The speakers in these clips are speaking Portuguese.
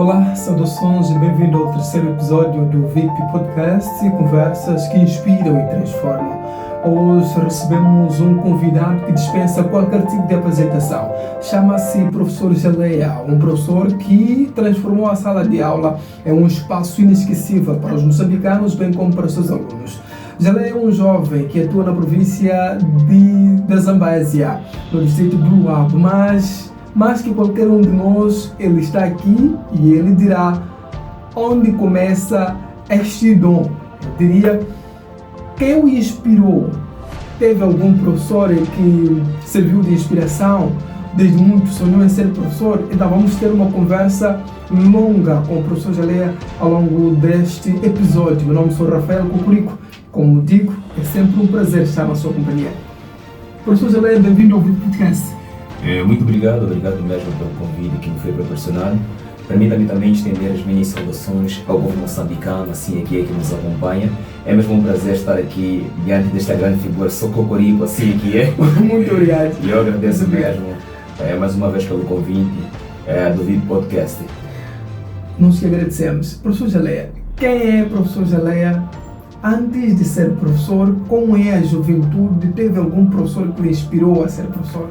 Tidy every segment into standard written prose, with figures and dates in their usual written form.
Olá, saudações e bem-vindo ao terceiro episódio do VIP Podcast e conversas que inspiram e transformam. Hoje recebemos um convidado que dispensa qualquer tipo de apresentação. Chama-se Professor Geleia, um professor que transformou a sala de aula em um espaço inesquecível para os moçambicanos, bem como para os seus alunos. Geleia é um jovem que atua na província da Zambésia, no distrito do Luabo, mas mais que qualquer um de nós, ele está aqui e ele dirá onde começa este dom. Eu diria, quem o inspirou? Teve algum professor que serviu de inspiração? Desde muito sonhou em ser professor? Então vamos ter uma conversa longa com o professor Geleia ao longo deste episódio. Meu nome é Rafael Cocorico. Como digo, é sempre um prazer estar na sua companhia. Professor Geleia, bem-vindo ao podcast. Muito obrigado mesmo pelo convite que me foi proporcionado. Permita-me também estender as minhas saudações ao povo moçambicano, assim aqui que nos acompanha. É mesmo um prazer estar aqui diante desta grande figura, sou Cocorico, assim aqui é. Muito obrigado. E eu agradeço mesmo mais uma vez pelo convite do VIP Podcast. Nós que agradecemos. Professor Geleia, quem é Professor Geleia? Antes de ser professor, como é a juventude? Teve algum professor que o inspirou a ser professor?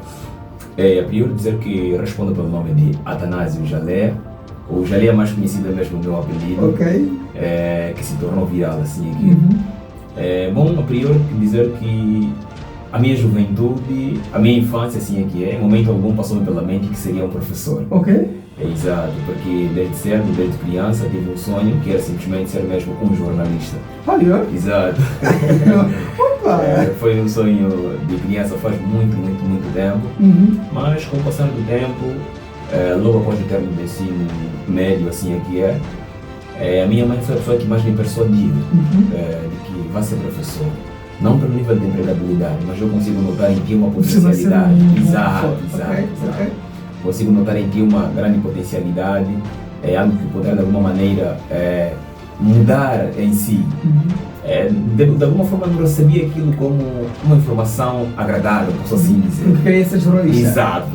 É priori dizer que respondo pelo nome de Atanásio Geleia. O Geleia é mais conhecido mesmo o meu apelido, que se tornou viral assim aqui. Bom, a priori dizer que a minha juventude, a minha infância assim aqui em momento algum passou-me pela mente que seria um professor. Exato, porque desde cedo, desde criança, tive um sonho que era simplesmente ser mesmo um jornalista. Olha! Exato. Foi um sonho de criança faz muito tempo, mas com o passar do tempo, logo após o término do ensino médio, assim aqui a minha mãe foi a pessoa que mais me persuadiu de que vá ser professor. Não pelo nível de empregabilidade, mas eu consigo notar em ti uma potencialidade. Exato. Consigo notar em ti uma grande potencialidade, algo que poderá de alguma maneira mudar em si. De alguma forma eu recebia aquilo como uma informação agradável, posso assim dizer. Porque queria ser jornalista. Exato,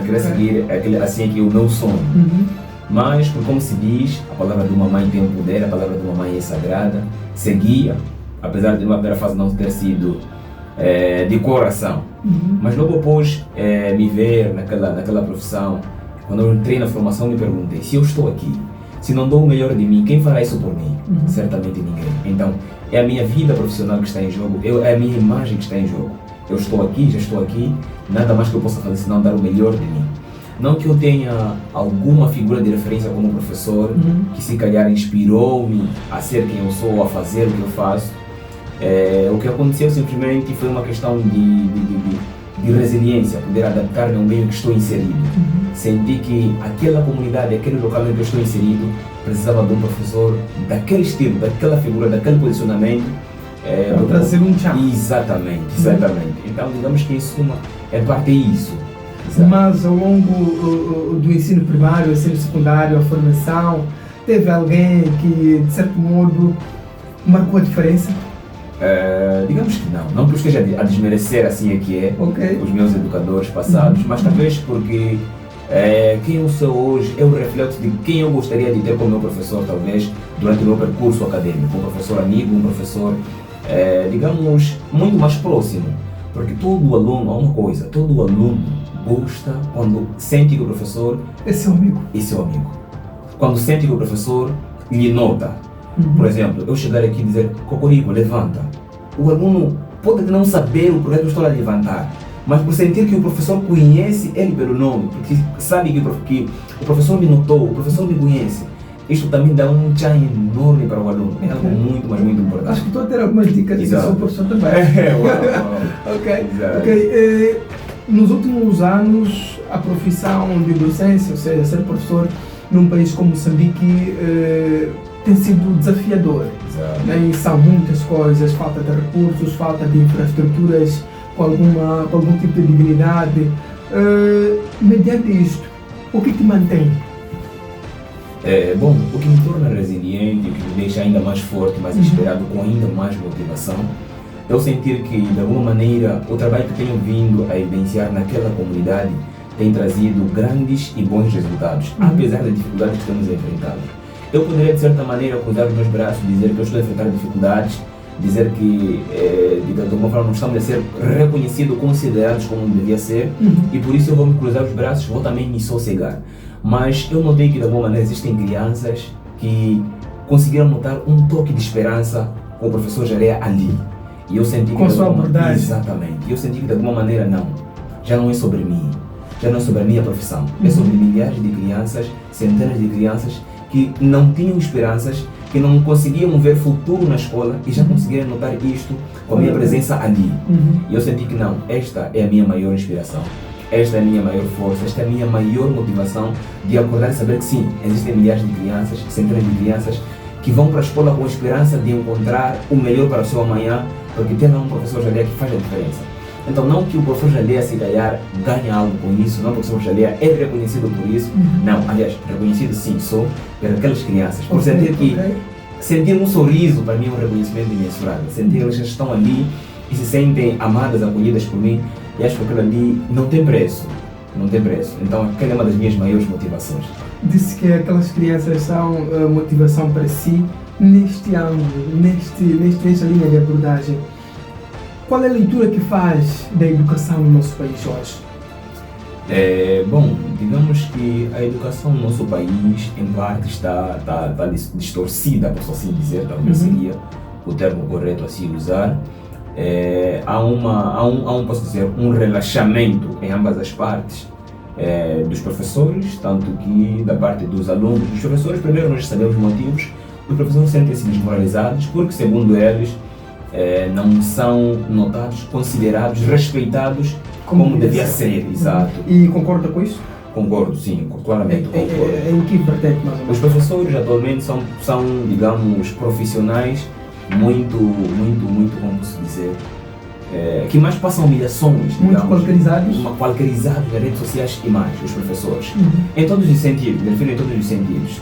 queria seguir assim aqui o meu sonho. Mas, por como se diz, a palavra de uma mãe tem um poder, a palavra de uma mãe é sagrada, seguia, apesar de numa primeira fase não ter sido de coração. Mas logo após me ver naquela profissão, quando eu entrei na formação, me perguntei, se eu estou aqui, se não dou o melhor de mim, quem fará isso por mim? Certamente ninguém. Então, é a minha vida profissional que está em jogo, é a minha imagem que está em jogo. Eu estou aqui, já estou aqui, nada mais que eu possa fazer senão dar o melhor de mim. Não que eu tenha alguma figura de referência como professor, que se calhar inspirou-me a ser quem eu sou, a fazer o que eu faço. O que aconteceu simplesmente foi uma questão de resiliência, poder adaptar-me ao meio que estou inserido. Senti que aquela comunidade, aquele local em que eu estou inserido, precisava de um professor daquele estilo, daquela figura, daquele posicionamento. Para trazer um chá. Exatamente. Então, digamos que em suma, parte isso. Mas ao longo do ensino primário, ensino secundário, a formação, teve alguém que, de certo modo, marcou a diferença? Digamos que não que eu esteja a desmerecer assim os meus educadores passados, mas talvez porque quem eu sou hoje é o reflexo de quem eu gostaria de ter como meu professor, talvez, durante o meu percurso acadêmico, um professor amigo, um professor, digamos, muito mais próximo, porque todo aluno, há uma coisa, todo aluno gosta quando sente que o professor é seu amigo, quando sente que o professor lhe nota. Por exemplo, eu chegar aqui e dizer, Cocorico, levanta. O aluno pode não saber o projeto que eu estou a levantar, mas por sentir que o professor conhece ele pelo nome, porque sabe que o professor me notou, o professor me conhece, isto também dá um tchan enorme para o aluno. É algo muito, mas muito importante. Acho que estou a ter algumas dicas de seu professor também. Nos últimos anos, a profissão de docência, ou seja, ser professor num país como Moçambique, tem sido desafiador. Né? São muitas coisas, falta de recursos, falta de infraestruturas com algum tipo de dignidade. Mediante isto, o que te mantém? Bom, o que me torna resiliente, o que me deixa ainda mais forte, mais inspirado, com ainda mais motivação, é o sentir que, de alguma maneira, o trabalho que tenho vindo a evidenciar naquela comunidade tem trazido grandes e bons resultados, apesar das dificuldades que temos enfrentado. Eu poderia, de certa maneira, cruzar os meus braços, dizer que eu estou a enfrentar dificuldades, dizer que, de alguma forma, não estamos a ser reconhecidos, considerados como devia ser, e por isso eu vou me cruzar os braços, vou também me sossegar. Mas eu notei que, de alguma maneira, existem crianças que conseguiram notar um toque de esperança com o professor Jarea ali. E eu senti que, com sua abordagem. Exatamente. E eu senti que, de alguma maneira, não. Já não é sobre mim. Já não é sobre a minha profissão. É sobre milhares de crianças, centenas de crianças que não tinham esperanças, que não conseguiam ver futuro na escola e já conseguiram notar isto com a minha presença ali. E eu senti que não, esta é a minha maior inspiração, esta é a minha maior força, esta é a minha maior motivação de acordar e saber que sim, existem milhares de crianças, centenas de crianças que vão para a escola com a esperança de encontrar o melhor para o seu amanhã, porque tem lá um professor Jarea que faz a diferença. Então, não que o professor Jarea, se calhar, ganhe algo com isso, não que o professor Jarea é reconhecido por isso, não, aliás, reconhecido sim, sou, por aquelas crianças, por sentir que, sentir um sorriso para mim é um reconhecimento imensurável, sentir que elas estão ali e se sentem amadas, acolhidas por mim, e acho que aquilo ali não tem preço, não tem preço. Então, aquela é uma das minhas maiores motivações. Disse que aquelas crianças são motivação para si neste ângulo, nesta linha de abordagem. Qual é a leitura que faz da educação no nosso país hoje? Bom, digamos que a educação no nosso país, em parte, está distorcida, posso assim dizer, talvez seria o termo correto a se usar. Posso dizer, um relaxamento em ambas as partes, dos professores, tanto que da parte dos alunos. Dos professores, primeiro nós sabemos os motivos, os professores sentem-se desmoralizados porque, segundo eles, não são notados, considerados, respeitados como devia ser, exato. E concorda com isso? Concordo, sim, claramente concordo. Em que vertente, mais ou menos? Os professores atualmente são, digamos, profissionais muito, como posso dizer, que mais passam humilhações, muito qualquerizados nas redes sociais e mais, os professores. Em todos os sentidos, definem em todos os sentidos.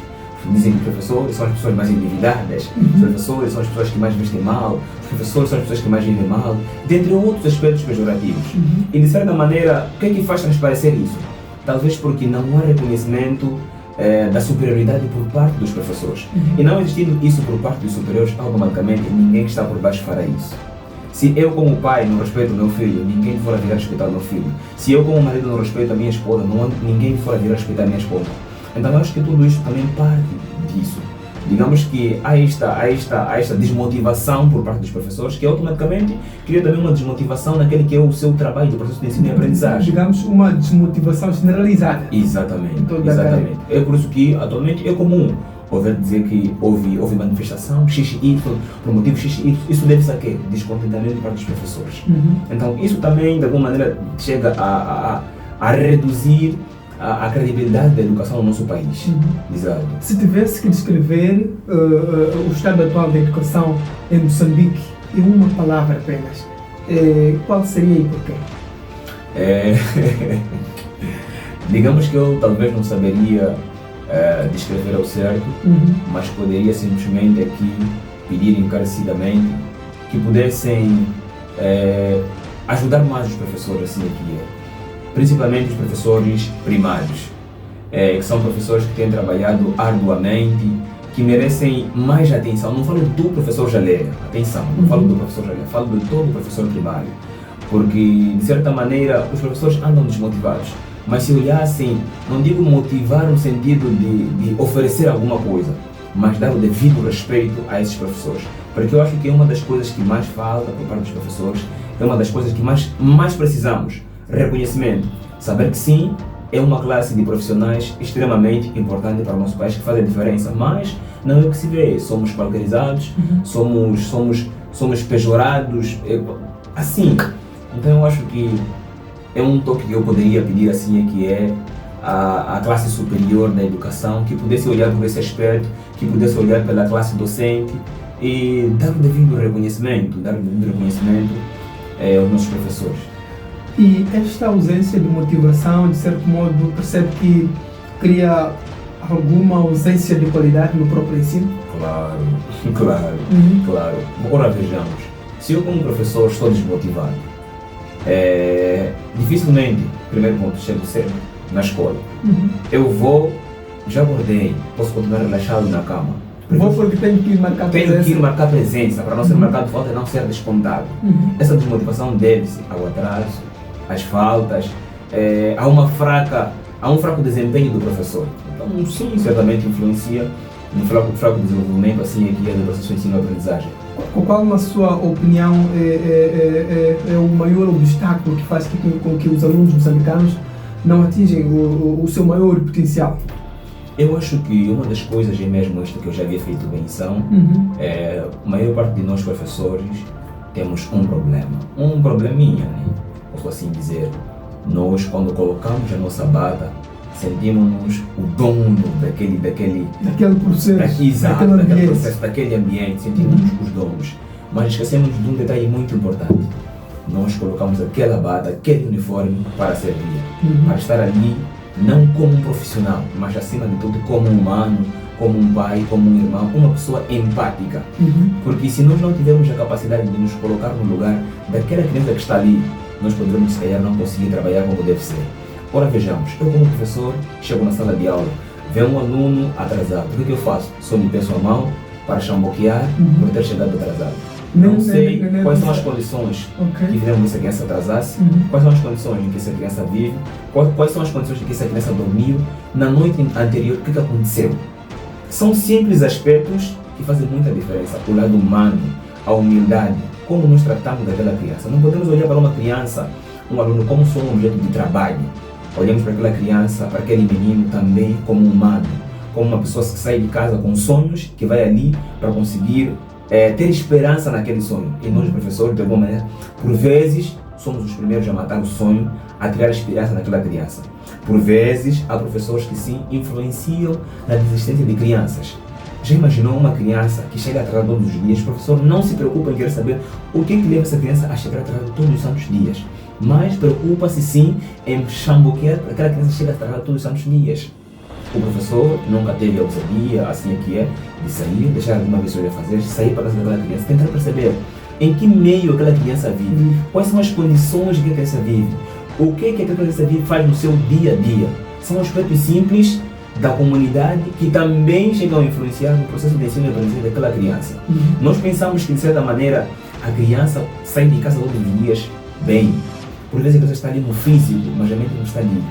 Dizem que os professores são as pessoas mais endividadas, os professores são as pessoas que mais vestem mal, os professores são as pessoas que mais vivem mal, dentre outros aspectos pejorativos. E de certa maneira, o que é que faz transparecer isso? Talvez porque não há reconhecimento da superioridade por parte dos professores. E não existindo isso por parte dos superiores, automaticamente ninguém que está por baixo fará isso. Se eu como pai não respeito o meu filho, ninguém for a vir a respeitar o meu filho. Se eu como marido não respeito a minha esposa, ninguém for a vir a respeitar a minha esposa. Então eu acho que tudo isso também parte disso. Digamos que há esta desmotivação por parte dos professores, que automaticamente cria também uma desmotivação naquele que é o seu trabalho do processo de ensino e aprendizagem. Digamos, uma desmotivação generalizada. Exatamente, exatamente. É por isso que atualmente é comum ouvir dizer que houve manifestação XY, por motivo XY, isso deve-se a quê? Descontentamento por parte dos professores. Então isso também de alguma maneira chega a reduzir a credibilidade da educação no nosso país. Exato. Se tivesse que descrever o estado atual da educação em Moçambique em uma palavra apenas, qual seria e porquê? Digamos que eu talvez não saberia descrever ao certo, mas poderia simplesmente aqui pedir encarecidamente que pudessem ajudar mais os professores, assim aqui principalmente os professores primários, que são professores que têm trabalhado arduamente, que merecem mais atenção. Não falo do professor Jarea, atenção, não falo do professor Jarea, falo de todo o professor primário, porque de certa maneira os professores andam desmotivados, mas se olhassem, não digo motivar no sentido de oferecer alguma coisa, mas dar o devido respeito a esses professores, porque eu acho que é uma das coisas que mais falta por parte dos professores, é uma das coisas que mais precisamos. Reconhecimento, saber que sim, é uma classe de profissionais extremamente importante para o nosso país, que faz a diferença, mas não é o que se vê, somos qualquerizados, somos pejorados, assim. Então eu acho que é um toque que eu poderia pedir assim, que é a classe superior da educação, que pudesse olhar por esse aspecto, que pudesse olhar pela classe docente e dar o devido reconhecimento, aos nossos professores. E esta ausência de motivação, de certo modo, percebe que cria alguma ausência de qualidade no próprio ensino? Claro. Ora, vejamos, se eu como professor estou desmotivado, dificilmente primeiro ponto, chego cedo na escola. Eu vou, já acordei, posso continuar relaxado na cama. Vou porque tenho que ir marcar presença. Tenho que ir marcar presença para não ser marcado de falta e não ser descontado. Essa desmotivação deve-se ao atraso, às faltas, a um fraco desempenho do professor. Então, sim, certamente influencia no fraco desenvolvimento assim aqui do processo de ensino-aprendizagem. Qual, na sua opinião, é o maior obstáculo que faz com que os alunos moçambicanos não atingem o seu maior potencial? Eu acho que uma das coisas é mesmo esta que eu já havia feito menção. A maior parte de nós professores temos um probleminha, né? Posso assim dizer. Nós, quando colocamos a nossa bata, sentimos-nos o dono daquele processo, daquele ambiente, sentimos os donos. Mas esquecemos de um detalhe muito importante. Nós colocamos aquela bata, aquele uniforme para servir, para estar ali, não como um profissional, mas acima de tudo como um humano, como um pai, como um irmão, uma pessoa empática. Porque se nós não tivermos a capacidade de nos colocar no lugar daquela criança que está ali, nós poderemos, se calhar, não conseguir trabalhar como deve ser. Ora, vejamos, eu como professor, chego na sala de aula, vejo um aluno atrasado, o que eu faço? Só me peço a mão para chamboquear por ter chegado atrasado. Não sei quais são as condições que fizeram que essa criança atrasasse, quais são as condições em que essa criança vive, quais são as condições em que essa criança dormiu, na noite anterior, o que aconteceu. São simples aspectos que fazem muita diferença. O lado humano, a humildade, como nós tratamos daquela criança. Não podemos olhar para uma criança, um aluno, como só um objeto de trabalho. Olhamos para aquela criança, para aquele menino também como um humano, como uma pessoa que sai de casa com sonhos, que vai ali para conseguir ter esperança naquele sonho. E nós, professores, de alguma maneira, por vezes, somos os primeiros a matar o sonho, a criar esperança naquela criança. Por vezes, há professores que sim influenciam na desistência de crianças. Já imaginou uma criança que chega atrasada todos os dias? O professor não se preocupa em querer saber o que leva essa criança a chegar atrasada todos os santos dias, mas preocupa-se sim em chamboquear para que aquela criança chegue atrasada todos os santos dias. O professor nunca teve a ousadia, assim é que é, de sair, deixar alguma pessoa fazer, sair para casa daquela criança, tentar perceber em que meio aquela criança vive, quais são as condições que a criança vive, o que aquela criança vive faz no seu dia a dia. São aspectos simples da comunidade que também chegam a influenciar no processo de ensino e aprendizagem daquela criança. Nós pensamos que, de certa maneira, a criança sai de casa todos os dias bem. Por vezes a criança está ali no físico, mas a mente não está ali.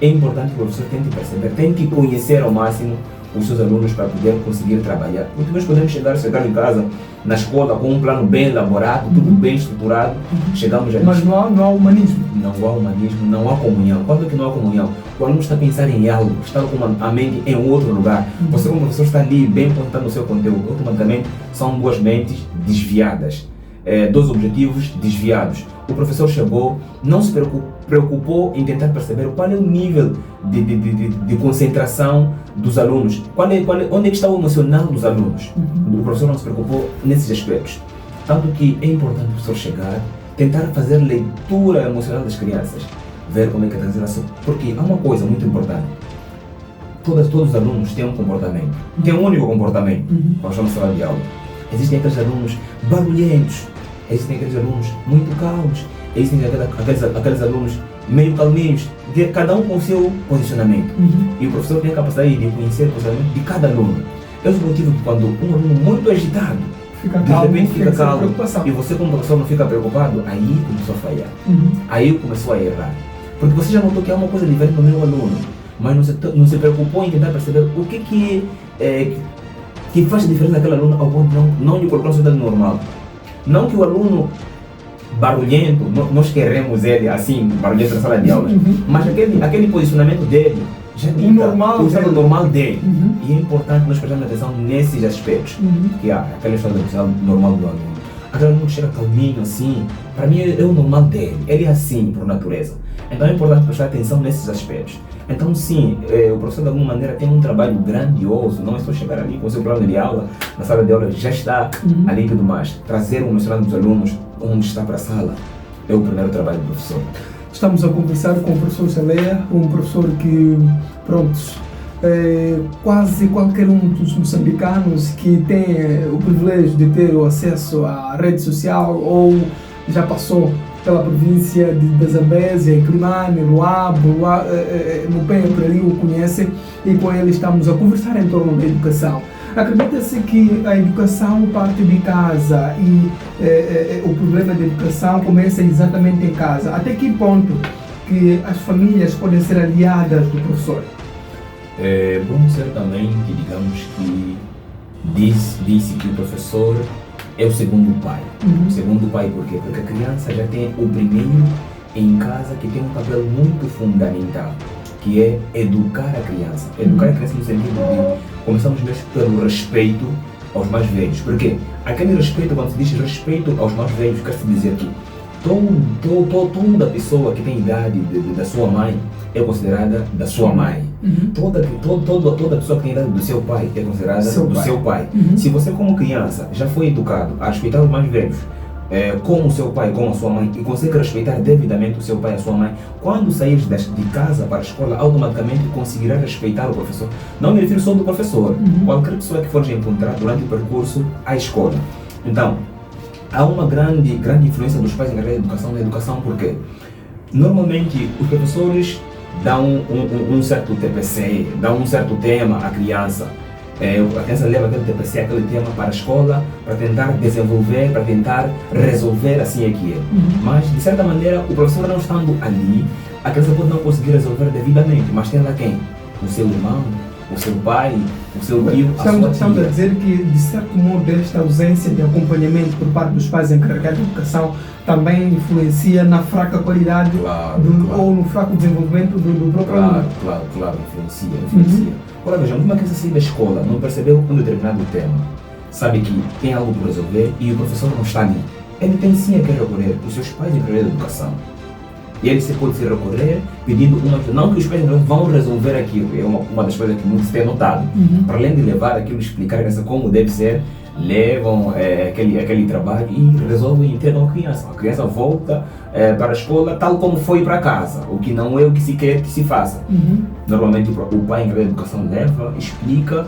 É importante que o professor tente perceber, tente conhecer ao máximo os seus alunos para poder conseguir trabalhar. Porque nós podemos chegar em casa, na escola, com um plano bem elaborado, tudo bem estruturado, chegamos ali. Mas não há humanismo. Não há humanismo, não há comunhão. Quando é que não há comunhão? O aluno está a pensar em algo, está com a mente em outro lugar. Você, como professor, está ali bem concentrado no seu conteúdo. Automaticamente são duas mentes desviadas, dois objetivos desviados. O professor chegou, não se preocupou em tentar perceber qual é o nível de concentração dos alunos, onde é que está o emocional dos alunos. O professor não se preocupou nesses aspectos. Tanto que é importante o professor chegar, tentar fazer leitura emocional das crianças, ver como é que a transição. Porque há uma coisa muito importante. Todos os alunos têm um comportamento, têm um único comportamento, quando estão na sala de aula. Existem aqueles alunos barulhentos, existem aqueles alunos muito calmos, existem aqueles alunos meio calminhos, cada um com o seu posicionamento. E o professor tem a capacidade de conhecer o posicionamento de cada aluno. Esse é o motivo que quando um aluno muito agitado, de repente fica calmo, e você como professor não fica preocupado, aí começou a falhar, aí começou a errar. Porque você já notou que há uma coisa diferente no meu aluno, mas não se preocupou em tentar perceber o que faz a diferença daquele aluno ao ponto de não lhe colocar uma sociedade normal. Não que o aluno barulhento, nós queremos ele assim, barulhento na sala de aulas, mas aquele posicionamento dele já dita o estado normal dele. E é importante nós prestarmos atenção nesses aspectos, que há aquele estado normal do aluno. Aquele aluno que chega calminho assim, para mim é o normal dele, ele é assim por natureza. Então é importante prestar atenção nesses aspectos. Então sim, o professor de alguma maneira tem um trabalho grandioso, não é só chegar ali com o seu plano de aula, na sala de aula já está ali e tudo mais. Trazer o emocional dos alunos onde está para a sala é o primeiro trabalho do professor. Estamos a conversar com o professor Chaleia, um professor que, quase qualquer um dos moçambicanos que tem o privilégio de ter o acesso à rede social ou já passou pela província da Zambésia, Climane, Luabo, Mupé, por ali o conhecem, e com ele estamos a conversar em torno da educação. Acredita-se que a educação parte de casa e o problema da educação começa exatamente em casa. Até que ponto que as famílias podem ser aliadas do professor? É bom certamente, digamos que disse que o professor é o segundo pai. O segundo pai por quê? Porque a criança já tem o primeiro em casa que tem um papel muito fundamental, que é educar a criança. Educar a criança no sentido de começamos mesmo pelo respeito aos mais velhos. Por quê? Aquele respeito, quando se diz respeito aos mais velhos, quer-se dizer que toda pessoa que tem idade da sua mãe é considerada da sua mãe. Toda pessoa que tem idade do seu pai é considerada do seu pai. Se você como criança já foi educado a respeitar os mais velhos, como o seu pai, como a sua mãe, e consegue respeitar devidamente o seu pai e a sua mãe, quando sair de casa para a escola, automaticamente conseguirá respeitar o professor. Não me refiro só do professor, qualquer pessoa que for encontrar durante o percurso à escola. Então, há uma grande influência dos pais em relação à educação na educação, porque normalmente os professores dão um certo TPC, dão um certo tema à criança. A criança leva aquele TPC, aquele tema para a escola, para tentar desenvolver, para tentar resolver, assim é que é. Mas, de certa maneira, o professor não estando ali, a criança pode não conseguir resolver devidamente, mas tem lá quem? O seu irmão, o seu pai, o seu tio, a sua tia. Estamos a dizer que, de certo modo, esta ausência de acompanhamento por parte dos pais encarregados de educação também influencia na fraca qualidade ou no fraco desenvolvimento do próprio aluno. Claro, influencia. Ora, vejamos, uma criança sair da escola, não percebeu um determinado tema, sabe que tem algo por resolver e o professor não está ali. Ele tem sim a que recorrer, os seus pais encarregados de educação. E ele se pode se recorrer pedindo uma ajuda. Não que os pais vão resolver aquilo, é uma das coisas que muito se tem notado. Para além de levar aquilo, explicar a criança como deve ser, levam aquele trabalho e resolvem e entregam a criança. A criança volta para a escola tal como foi para casa, o que não é o que se quer que se faça. Normalmente o pai, em educação, leva, explica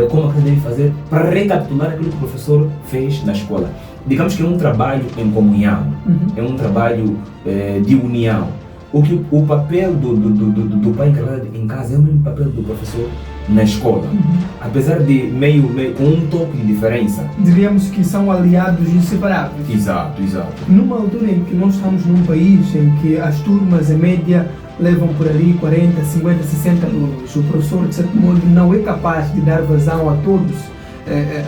como a criança deve fazer para recapitular aquilo que o professor fez na escola. Digamos que é um trabalho em comunhão, é um trabalho de união. O papel do pai encarregado em casa é o mesmo papel do professor na escola, apesar de meio com um toque de diferença. Diríamos que são aliados inseparáveis. Exato. Numa altura em que nós estamos num país em que as turmas, em média, levam por ali 40, 50, 60 alunos, o professor, de certo modo, não é capaz de dar vazão a todos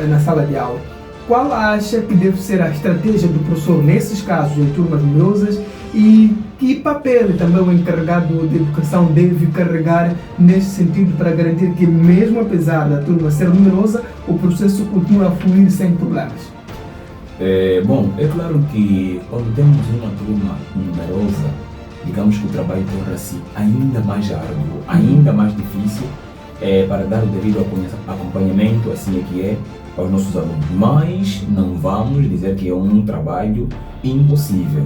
na sala de aula. Qual acha que deve ser a estratégia do professor nesses casos, em turmas numerosas, e que papel também o encarregado de educação deve carregar nesse sentido para garantir que, mesmo apesar da turma ser numerosa, o processo continua a fluir sem problemas? Bom, é claro que quando temos uma turma numerosa, digamos que o trabalho torna-se ainda mais árduo, ainda mais difícil para dar o devido acompanhamento, assim é que é, aos nossos alunos. Mas não vamos dizer que é um trabalho impossível.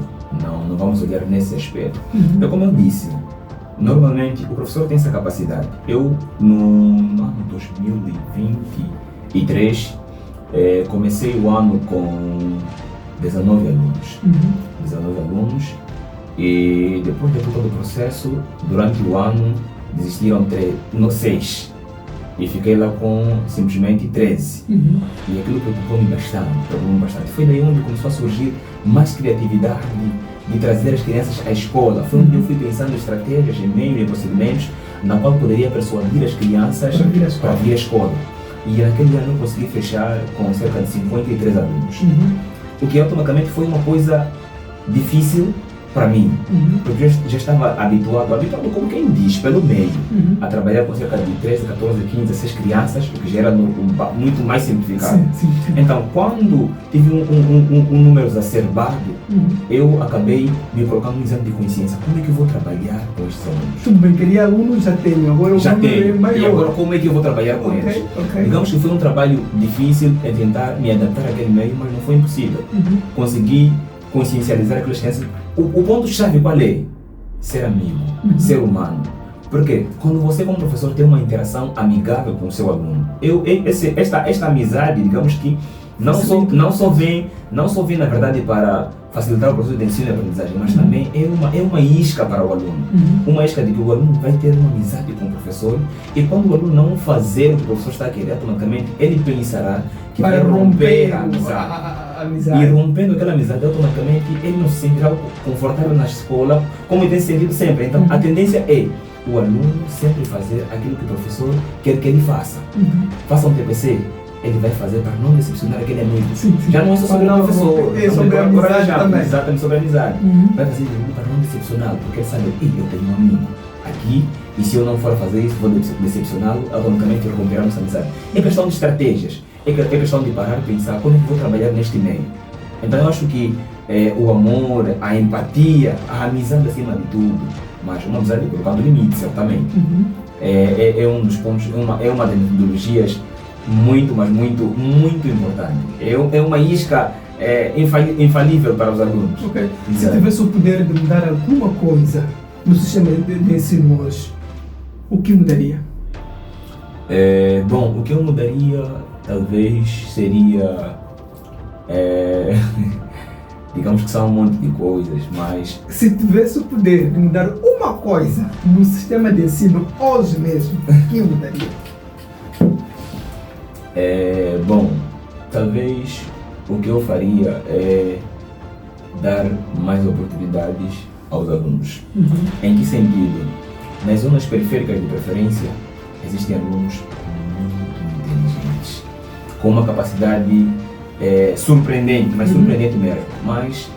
Não vamos olhar nesse aspecto. Então, como eu disse, normalmente o professor tem essa capacidade. Eu, no ano 2023, comecei o ano com 19 alunos. 19 alunos. E depois de todo o processo, durante o ano, desistiram 6. E fiquei lá com simplesmente 13. E aquilo preocupou-me bastante. Foi daí onde começou a surgir mais criatividade de trazer as crianças à escola. Foi onde eu fui pensando em estratégias, em meios e procedimentos na qual poderia persuadir as crianças para vir à escola. E naquele ano eu consegui fechar com cerca de 53 alunos. O que automaticamente foi uma coisa difícil para mim, porque eu já estava habituado como quem diz, pelo meio, a trabalhar com cerca de 13, 14, 15, 16 crianças, o que já era muito mais simplificado. Sim. Então, quando tive um número exacerbado, eu acabei me colocando um exame de consciência. Como é que eu vou trabalhar com estes alunos? Tudo bem, queria alunos, já tenho, agora já tenho. E agora como é que eu vou trabalhar com eles? Digamos que foi um trabalho difícil em tentar me adaptar àquele meio, mas não foi impossível. Consegui consciencializar aquelas crianças. O ponto-chave qual é? Ser amigo, ser humano. Porque quando você como professor tem uma interação amigável com o seu aluno, esta amizade, digamos que não só vem na verdade para facilitar o processo de ensino e aprendizagem, mas também é uma isca para o aluno. Uma isca de que o aluno vai ter uma amizade com o professor, e quando o aluno não fazer o que o professor está a querer, automaticamente ele pensará que vai romper a amizade. E rompendo aquela amizade, automaticamente ele não se sentirá confortável na escola, como tem sentido sempre. Então a tendência é o aluno sempre fazer aquilo que o professor quer que ele faça. Faça um TPC, ele vai fazer para não decepcionar aquele amigo. Sim. Já não é só sobre o professor, é sobre a amizade também. Exatamente, sobre a amizade. Vai fazer para não decepcioná-lo, porque ele sabe, eu tenho um amigo aqui, e se eu não for fazer isso, vou decepcioná-lo, automaticamente romperá nossa amizade. É questão de estratégias, é questão de parar e pensar como eu vou trabalhar neste meio. Então eu acho que o amor, a empatia, a amizade acima de tudo, mas uma amizade colocando limites, certamente, é um dos pontos, é uma das metodologias muito, mas muito importante. É uma isca infalível para os alunos. Okay. Se tivesse o poder de mudar alguma coisa no sistema de ensino hoje, o que mudaria? Bom, o que eu mudaria talvez seria digamos que são um monte de coisas, mas... Se tivesse o poder de mudar uma coisa no sistema de ensino hoje mesmo, o que mudaria? Bom, talvez o que eu faria é dar mais oportunidades aos alunos. Em que sentido? Nas zonas periféricas de preferência, existem alunos muito inteligentes, com uma capacidade surpreendente, mas surpreendente mesmo. Mas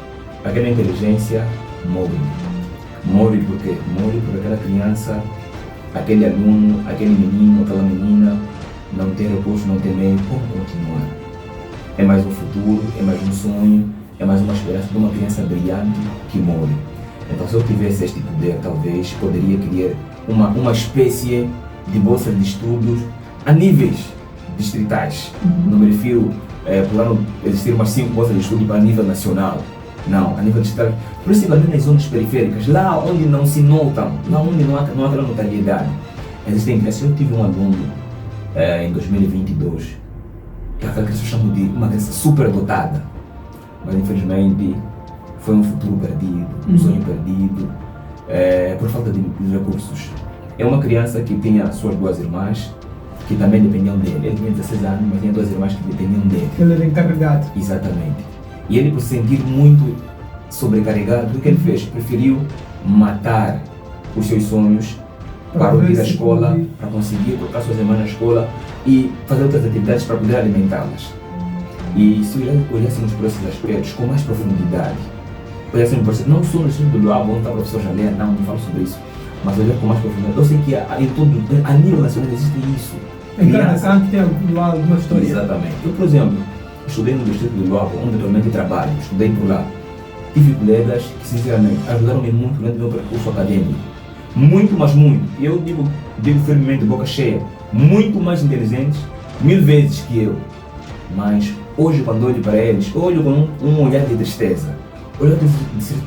aquela inteligência morre. Morre por quê? Morre por aquela criança, aquele aluno, aquele menino, aquela menina não ter recurso, não ter meio, como continuar? É mais um futuro, é mais um sonho, é mais uma esperança de uma criança brilhante que morre. Então, se eu tivesse este poder, talvez poderia criar uma espécie de bolsa de estudos a níveis distritais. Não me refiro por ano existir umas 5 bolsas de estudo para nível nacional. Não, a nível distrital, principalmente nas zonas periféricas, lá onde não se notam, lá onde não há aquela notariedade. Existem crianças. Eu tive um aluno em 2022, que aquela criança eu chamo de uma criança super dotada, mas infelizmente foi um futuro perdido, um sonho perdido, por falta de recursos. É uma criança que tinha suas 2 irmãs, que também dependiam dele. Ele tinha 16 anos, mas tinha 2 irmãs que dependiam dele. Ele era encarregado. Exatamente. E ele, por se sentir muito sobrecarregado, o que ele fez? Preferiu matar os seus sonhos para ir à escola, para conseguir colocar suas irmãs na escola e fazer outras atividades para poder alimentá-las. E se olhássemos por esses aspectos com mais profundidade, olhássemos por não só no estudo do Luabo, onde está o professor Jalé, não falo sobre isso, mas olhar com mais profundidade. Eu sei que a nível nacional existe isso. É interessante, tem lá alguma história. Exatamente. Eu, por exemplo, estudei no distrito do Luabo, onde atualmente trabalho, estudei por lá. Tive colegas que, sinceramente, ajudaram-me muito durante o meu percurso acadêmico. Muito, mas muito. E eu digo firmemente, boca cheia, muito mais inteligentes, 1000 vezes que eu. Mas hoje, quando olho para eles, eu olho com um olhar de tristeza. Olhar de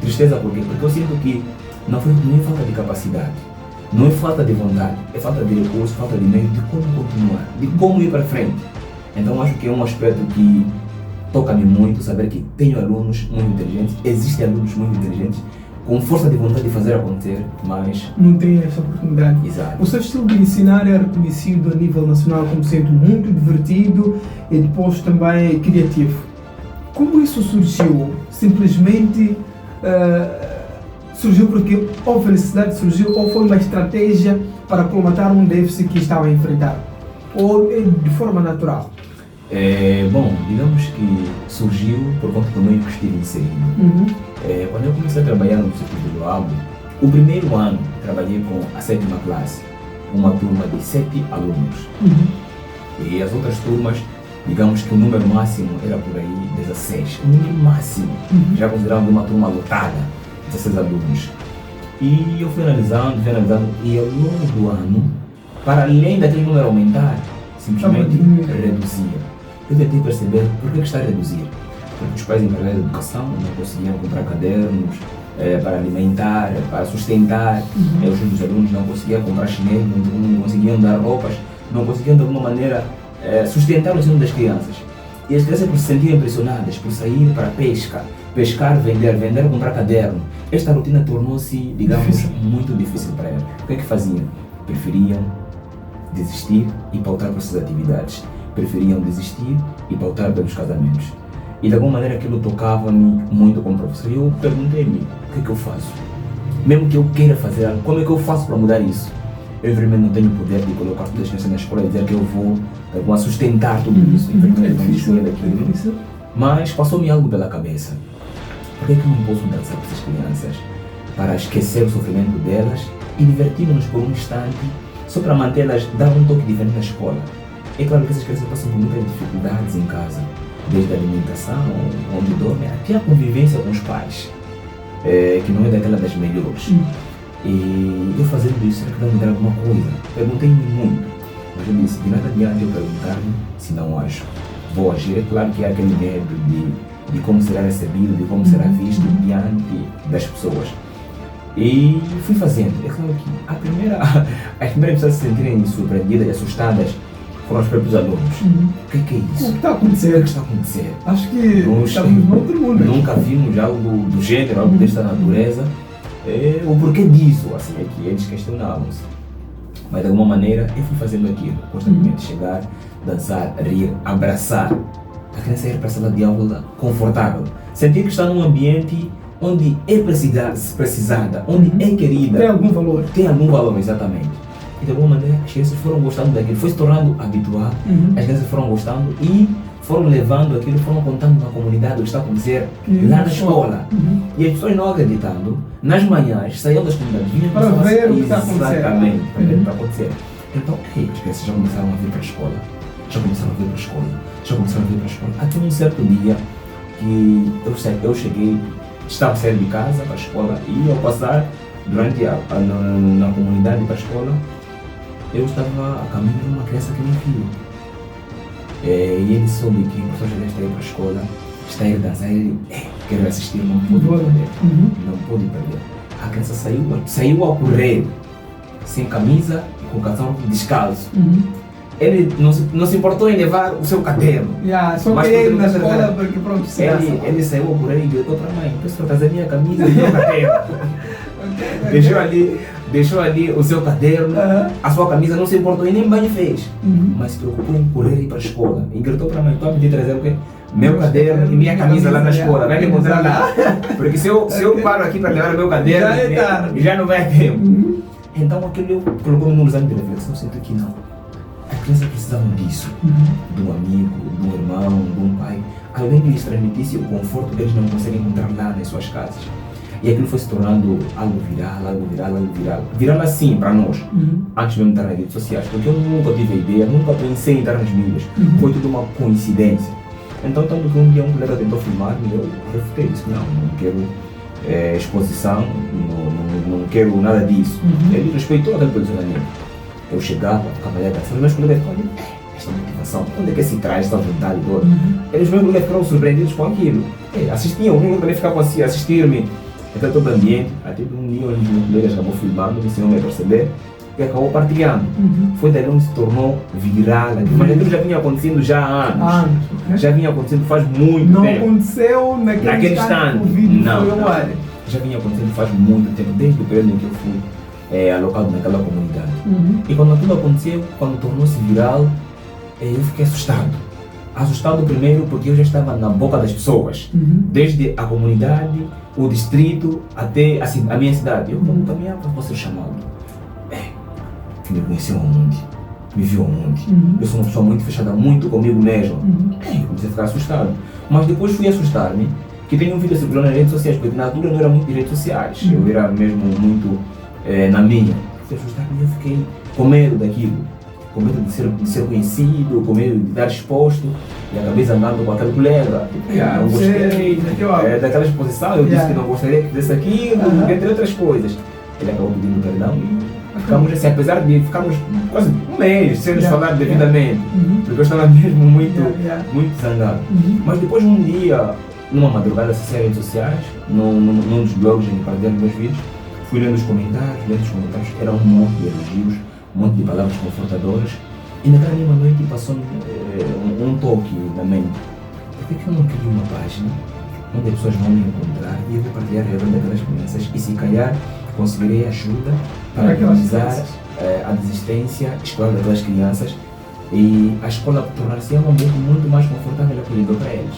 tristeza por quê? Porque eu sinto que não é falta de capacidade, não é falta de vontade, é falta de recurso, falta de meio de como continuar, de como ir para frente. Então acho que é um aspecto que toca-me muito, saber que tenho alunos muito inteligentes, existem alunos muito inteligentes, com força de vontade de fazer acontecer, mas não tem essa oportunidade. Exato. O seu estilo de ensinar é reconhecido a nível nacional como sendo muito divertido e depois também criativo. Como isso surgiu? Simplesmente surgiu porque houve necessidade, surgiu ou foi uma estratégia para colmatar um déficit que estava a enfrentar? Ou de forma natural? Bom, digamos que surgiu por conta do meio que estive inserido. Quando eu comecei a trabalhar no Distrito do Luabo, o primeiro ano trabalhei com a 7ª classe, uma turma de 7 alunos. E as outras turmas, digamos que o número máximo era por aí 16, o número máximo, já consideramos uma turma lotada, 16 alunos. E eu fui analisando, e ao longo do ano, para além daquele número aumentar, simplesmente reduzia. Eu tentei perceber por que está a reduzir. Porque os pais encarregados de educação não conseguiam comprar cadernos para alimentar, para sustentar os alunos, não conseguiam comprar chinelo, não conseguiam dar roupas, não conseguiam de alguma maneira sustentar o ensino das crianças. E as crianças, por se sentirem pressionadas, por sair para a pesca pescar, vender, comprar caderno. Esta rotina tornou-se, digamos, Difícil. muito difícil para ela. O que é que faziam? Preferiam desistir e pautar para suas atividades. Preferiam desistir e pautar pelos casamentos. E de alguma maneira aquilo tocava-me muito como professor. E eu perguntei-me, o que é que eu faço? Mesmo que eu queira fazer algo, como é que eu faço para mudar isso? Eu, infelizmente, não tenho o poder de colocar todas as crianças na escola e dizer que eu vou de alguma sustentar tudo isso. Infelizmente, eu não dispõe daquilo. Mas passou-me algo pela cabeça. Por que é que eu não posso dançar com essas crianças para esquecer o sofrimento delas e divertirmos por um instante só para mantê-las, dar um toque diferente na escola? É claro que essas crianças passam por muitas dificuldades em casa, desde a alimentação, onde dormem, até a convivência com os pais, que não é daquela das melhores. E eu fazendo isso, será que vai mudar alguma coisa? Perguntei-me muito, mas eu disse, de nada adianta eu perguntar-me se não ajo. Vou agir. É claro que há aquele medo de como será recebido, de como será visto diante das pessoas. E fui fazendo. É claro que as primeiras pessoas se sentirem surpreendidas e assustadas foram os próprios alunos. O que é isso? O que está a acontecer? O que está a acontecer? Acho que estamos no outro mundo. Nunca vimos algo do gênero, algo desta natureza. O porquê disso, assim, é que eles questionavam-se. Mas de alguma maneira eu fui fazendo aquilo, constantemente chegar, dançar, rir, abraçar. A criança ir para a sala de aula confortável. Sentir que está num ambiente onde é precisada, onde é querida. Tem algum valor. Tem algum valor, exatamente. E de alguma maneira as crianças foram gostando daquilo, foi se tornando habitual, as crianças foram gostando e foram levando aquilo, foram contando na comunidade o que está a acontecer lá na escola. E as pessoas não acreditando, nas manhãs, saíam das comunidades, vinham para ver o que está a acontecer. Exatamente, para ver o que está a acontecer. Então, as crianças já começaram a vir para a escola, já começaram a vir para a escola, até um certo dia que eu cheguei, estava saindo de casa para a escola e ao passar durante na comunidade para a escola, eu estava a caminho de uma criança que me viu. E ele soube que o professor já está a ir para a escola, está a ir dançar, ele quer assistir, não pode perder. Não pode perder. A criança saiu a correr, sem camisa e com o calção descalço. Ele não se importou em levar o seu caderno. Só mas queria ir na escola porque pronto, ele saiu a correr e gritou para a mãe, professor, trazer minha camisa e meu caderno. Deixou ali o seu caderno, a sua camisa, não se importou e nem banho fez. Mas se preocupou em correr e ir para a escola. E gritou para a mãe, estou a pedir trazer o quê? Meu caderno e minha camisa lá na escola, vai me encontrar lá. Porque se eu paro aqui para levar o meu caderno, já não vai a tempo. Então aquilo colocou-me num exame de reflexão, sinto que não. As crianças precisavam disso, de um amigo, de um irmão, de um pai, alguém que lhes transmitisse o conforto que eles não conseguem encontrar lá nas suas casas. E aquilo foi se tornando algo viral. Viral assim para nós, antes mesmo de estar nas redes sociais, porque eu nunca tive a ideia, nunca pensei em estar nas mídias, foi tudo uma coincidência. Então, tanto que um dia um colega tentou filmar-me e eu refutei, disse que não quero exposição, não quero nada disso. Ele respeitou aquele posicionamento. Eu chegava, ficava ali a dançar, meus colegas falavam, esta motivação, onde é que se traz esta vontade toda? Eles meus colegas ficaram surpreendidos com aquilo. Assistiam, um também ficava assim, assistir-me. Então todo o ambiente, até de um dia onde os meus colegas acabou filmando, me ensinou a perceber e acabou partilhando. Foi daí onde se tornou viral, mas aquilo já vinha acontecendo já há anos. Já vinha acontecendo faz muito tempo. Não aconteceu naquele instante. Não. Já vinha acontecendo faz muito tempo, desde o período em que eu fui alocado naquela comunidade. E quando aquilo aconteceu, quando tornou-se viral, eu fiquei assustado. Assustado primeiro porque eu já estava na boca das pessoas, desde a comunidade, o distrito, até a minha cidade. Eu caminhava para ser chamado. Me conheceu aonde? Me viu aonde? Eu sou uma pessoa muito fechada, muito comigo mesmo. Comecei a ficar assustado. Mas depois fui assustar-me que tenho um vídeo circulando nas redes sociais, porque na altura não era muito de redes sociais, eu era mesmo muito na minha. Comecei a assustar-me e eu fiquei com medo daquilo. Com medo de ser conhecido, com medo de estar exposto, e acabei zangando com aquele colega. Não gostei daquela exposição, eu disse que não gostaria que fizesse aquilo, entre outras coisas. Ele acabou pedindo perdão e ficamos assim, apesar de ficarmos quase um mês sem nos falar devidamente, porque eu estava mesmo muito zangado. Mas depois um dia, numa madrugada, acessei as redes sociais, num dos blogs em que partilhei meus vídeos, fui lendo os comentários, era um monte de elogios, um monte de palavras confortadoras, e naquela mesma noite passou um toque na mente. Por que eu não crio uma página onde as pessoas vão me encontrar e eu vou partilhar a realidade daquelas crianças e se calhar conseguirei ajuda para realizar a desistência escolar daquelas crianças e a escola tornar-se um ambiente muito mais confortável e acolhedor para eles.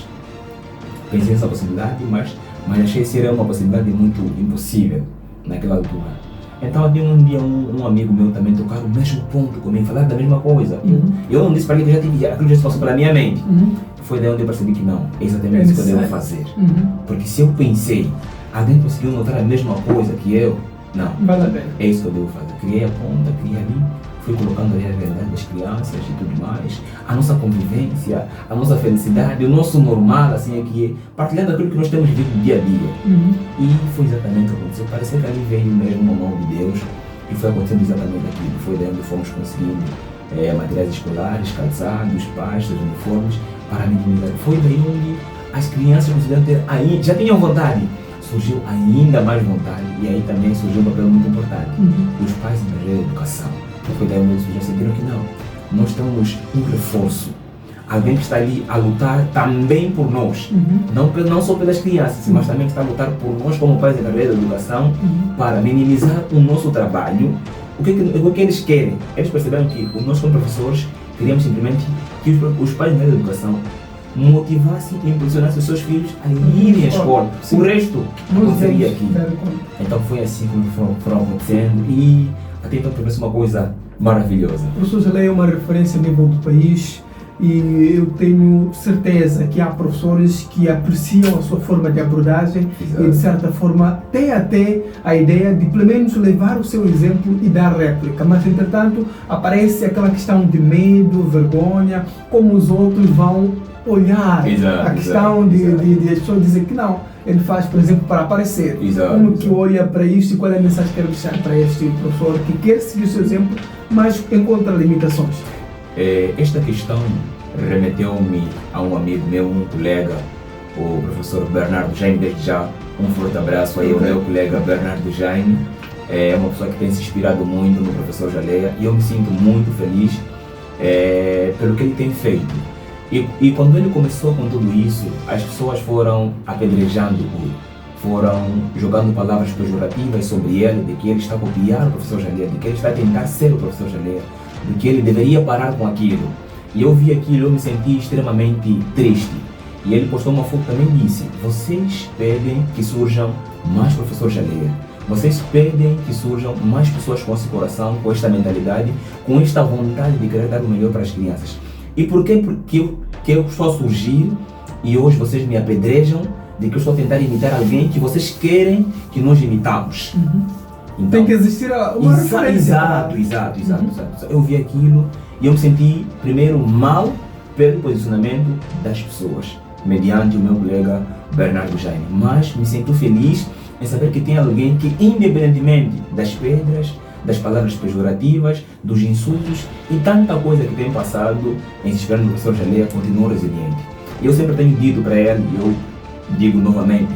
Pensei nessa possibilidade, mas achei ser uma possibilidade muito impossível naquela altura. Então havia um dia um amigo meu também tocar o mesmo ponto comigo, falar da mesma coisa. Eu não disse para ele que aquilo já se passou pela minha mente. Foi daí onde eu percebi que não, é exatamente isso que eu devo fazer. Porque se eu pensei, alguém conseguiu notar a mesma coisa que eu, não, vale a pena. É isso que eu devo fazer. Criei a conta, criei ali, fui colocando ali a realidade das crianças e tudo mais, a nossa convivência, a nossa felicidade, o nosso normal, assim, aqui, partilhando aquilo que nós temos vivido dia a dia. E foi exatamente o que aconteceu. Parecia que ali veio mesmo uma mão de Deus e foi acontecendo exatamente aquilo. Foi daí onde fomos conseguindo materiais escolares, calçados, pastas, uniformes, para minimizar. Foi daí onde as crianças conseguiram ter, aí já tinham vontade. Surgiu ainda mais vontade e aí também surgiu um papel muito importante. Os pais em a educação. Foi daí onde eles já sentiram que não, nós temos um reforço. Alguém que está ali a lutar também por nós. Não só pelas crianças, mas também que está a lutar por nós como pais em carreira de educação para minimizar o nosso trabalho. O que eles querem? Eles perceberam que nós como professores queríamos simplesmente que os pais de educação motivassem e impulsionassem os seus filhos a irem à escola. O resto aconteceria aqui. Então foi assim que foram acontecendo e até então tornou-se uma coisa maravilhosa. O professor Jalé é uma referência a nível do país e eu tenho certeza que há professores que apreciam a sua forma de abordagem. Exato. E de certa forma têm até a ideia de pelo menos levar o seu exemplo e dar réplica, mas entretanto aparece aquela questão de medo, vergonha, como os outros vão olhar. Exato, a questão de as pessoas dizem que não, ele faz, por exemplo, para aparecer. Exato, como que olha para isto e qual é a mensagem que quer deixar para este professor que quer seguir o seu exemplo, mas encontra limitações? Esta questão remeteu-me a um amigo meu, um colega, o professor Bernardo Jaime. Desde já um forte abraço aí ao meu colega Bernardo Jaime. É uma pessoa que tem se inspirado muito no professor Jalé e eu me sinto muito feliz pelo que ele tem feito. E quando ele começou com tudo isso, as pessoas foram apedrejando-o, foram jogando palavras pejorativas sobre ele, de que ele está a copiar o professor Jalé, de que ele está a tentar ser o professor Jalé, de que ele deveria parar com aquilo. E eu vi aquilo, eu me senti extremamente triste. E ele postou uma foto também e disse: vocês pedem que surjam mais professores Jalé, vocês pedem que surjam mais pessoas com esse coração, com esta mentalidade, com esta vontade de querer dar o melhor para as crianças. E por que eu estou a surgir e hoje vocês me apedrejam de que eu estou a tentar imitar alguém que vocês querem que nós imitamos? Então, tem que existir uma referência. Exato. Eu vi aquilo e eu me senti primeiro mal pelo posicionamento das pessoas, mediante o meu colega Bernardo Jaime, mas me sinto feliz em saber que tem alguém que, independentemente das pedras, das palavras pejorativas, dos insultos e tanta coisa que tem passado em se esperando no professor Jalé, continua resiliente. Eu sempre tenho dito para ele, e eu digo novamente,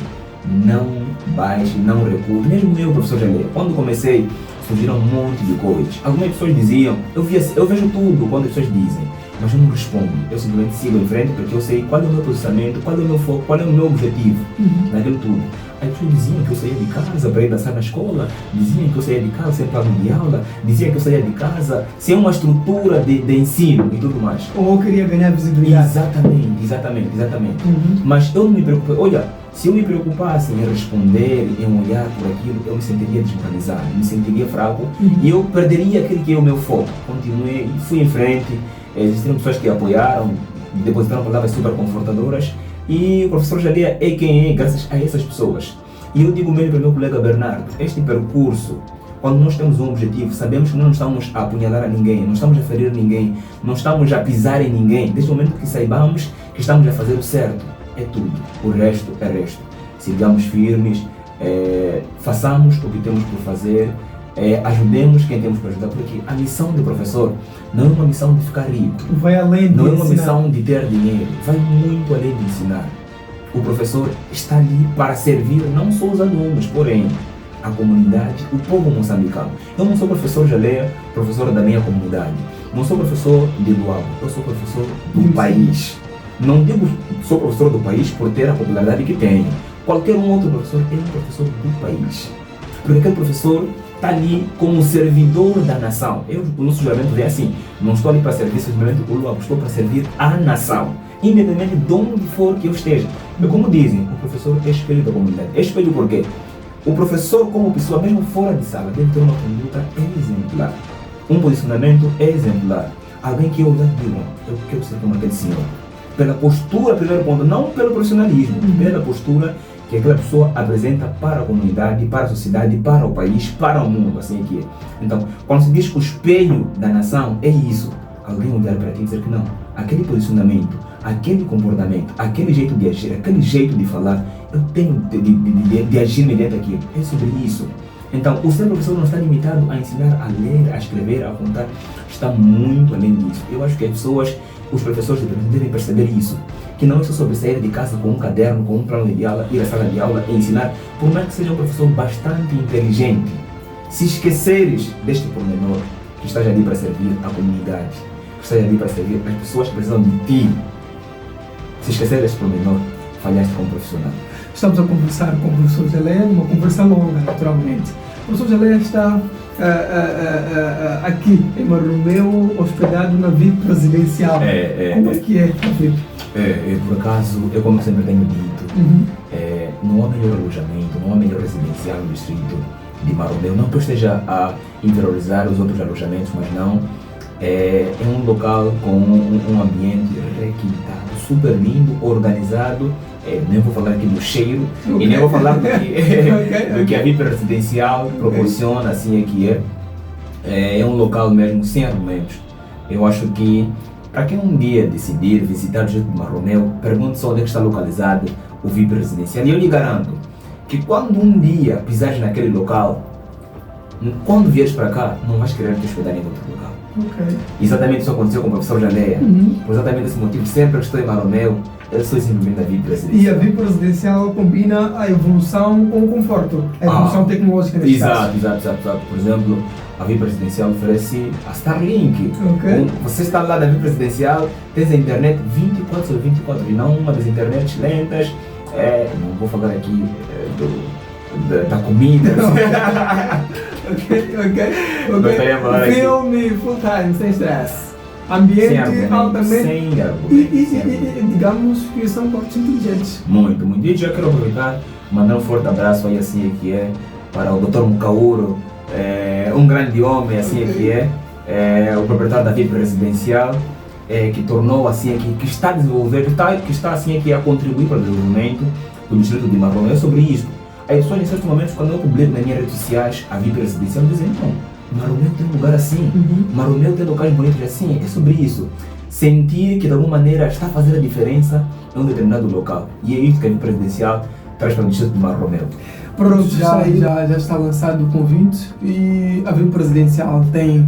não baixe, não recue. Mesmo eu, professor Jalé, quando comecei, surgiram um monte de coisas. Algumas pessoas diziam, eu vejo tudo quando as pessoas dizem, mas eu não respondo. Eu simplesmente sigo em frente porque eu sei qual é o meu posicionamento, qual é o meu foco, qual é o meu objetivo naquilo tudo. As pessoas diziam que eu saía de casa para ir dançar na escola, diziam que eu saía de casa sem plano de aula, diziam que eu saía de casa sem uma estrutura de ensino e tudo mais. Ou eu queria ganhar visibilidade. Exatamente. Mas eu não me preocupei. Olha, se eu me preocupasse em responder, em olhar por aquilo, eu me sentiria desmoralizado, me sentiria fraco e eu perderia aquele que é o meu foco. Continuei, fui em frente, existiram pessoas que apoiaram, depositaram palavras super confortadoras. E o professor Jalé é quem é graças a essas pessoas. E eu digo mesmo para o meu colega Bernardo, este percurso, quando nós temos um objetivo, sabemos que não estamos a apunhalar a ninguém, não estamos a ferir ninguém, não estamos a pisar em ninguém. Desde o momento que saibamos que estamos a fazer o certo, é tudo. O resto é resto. Sigamos firmes, façamos o que temos por fazer, ajudemos quem temos para ajudar, porque a missão do professor não é uma missão de ficar rico, vai além de não é uma ensinar. Missão de ter dinheiro, vai muito além de ensinar. O professor está ali para servir não só os alunos, porém a comunidade, o povo moçambicano. Eu não sou professor Jalé, professor da minha comunidade, não sou professor de Luau, eu sou professor do país. Não digo sou professor do país por ter a popularidade que tem. Qualquer um outro professor é um professor do país. Porque aquele professor está ali como servidor da nação. O nosso juramento é assim, não estou ali para servir simplesmente o Luan, estou para servir a nação, independentemente de onde for que eu esteja. E como dizem, o professor é espelho da comunidade. É espelho por quê? O professor, como pessoa, mesmo fora de sala, deve ter uma conduta exemplar. Um posicionamento exemplar. Alguém que eu olhar e digo, eu quero ser como aquele senhor. Pela postura, primeiro ponto, não pelo profissionalismo, pela postura que aquela pessoa apresenta para a comunidade, para a sociedade, para o país, para o mundo, assim que é. Então, quando se diz que o espelho da nação é isso, alguém olhar para ti e dizer que não, aquele posicionamento, aquele comportamento, aquele jeito de agir, aquele jeito de falar, eu tenho de agir mediante aquilo, é sobre isso. Então, o ser professor não está limitado a ensinar a ler, a escrever, a contar, está muito além disso. Eu acho que as pessoas, os professores devem perceber isso, que não é só sobre sair de casa com um caderno, com um plano de aula, ir à sala de aula e ensinar, por mais que seja um professor bastante inteligente. Se esqueceres deste pormenor, que estás ali para servir a comunidade, que estás ali para servir as pessoas que precisam de ti, se esquecer deste pormenor, falhaste como profissional. Estamos a conversar com o professor Geleia, uma conversa longa, naturalmente. O professor Geleia está aqui em Marromeu, hospedado na VIP presidencial. Como é que é a VIP? Por acaso, eu como sempre tenho dito, não há melhor alojamento, não há melhor residencial no distrito de Marromeu. Não que eu esteja a interiorizar os outros alojamentos, mas não. É um local com um ambiente requintado, super lindo, organizado. Nem vou falar aqui do cheiro, e nem vou falar do que a VIP residencial proporciona, assim é que é. É um local mesmo sem argumentos. Eu acho que para quem um dia decidir visitar o distrito de Marromeu, pergunte só onde é que está localizado o VIP residencial. E eu lhe garanto que quando um dia pisares naquele local, quando vieres para cá, não vais querer te hospedar em outro local. Exatamente isso aconteceu com o professor Geleia. Por exatamente esse motivo, sempre que estou em Marromeu, eu sou simplesmente a VIP residencial. E a VIP residencial combina a evolução com o conforto, a evolução tecnológica neste caso. Exato. Por exemplo, a VIP residencial oferece a Starlink. Você está lá na VIP residencial, tens a internet 24 sobre 24, e não uma das internets lentas. Não vou falar aqui da comida. Ok. Filme full time, sem stress. Ambiente altamente. Sem argumento. E digamos que são cortes inteligentes. Muito. E já quero aproveitar, mandar um forte abraço aí, assim é que é, para o Dr. Mukauro, um grande homem, assim é que é, o proprietário da VIP residencial, que tornou assim aqui, que está a desenvolver, que está assim aqui a contribuir para o desenvolvimento do distrito de Marromeu. É sobre isso. As pessoas em certos momentos, quando eu publico nas minhas redes sociais a VIP residencial, dizem, não, Marromeu tem um lugar assim, Marromeu tem locais bonitos assim. É sobre isso. Sentir que de alguma maneira está a fazer a diferença em um determinado local. E é isso que a VIP residencial traz para o distrito de Marromeu. Pronto, já está lançado o convite e a VIP residencial tem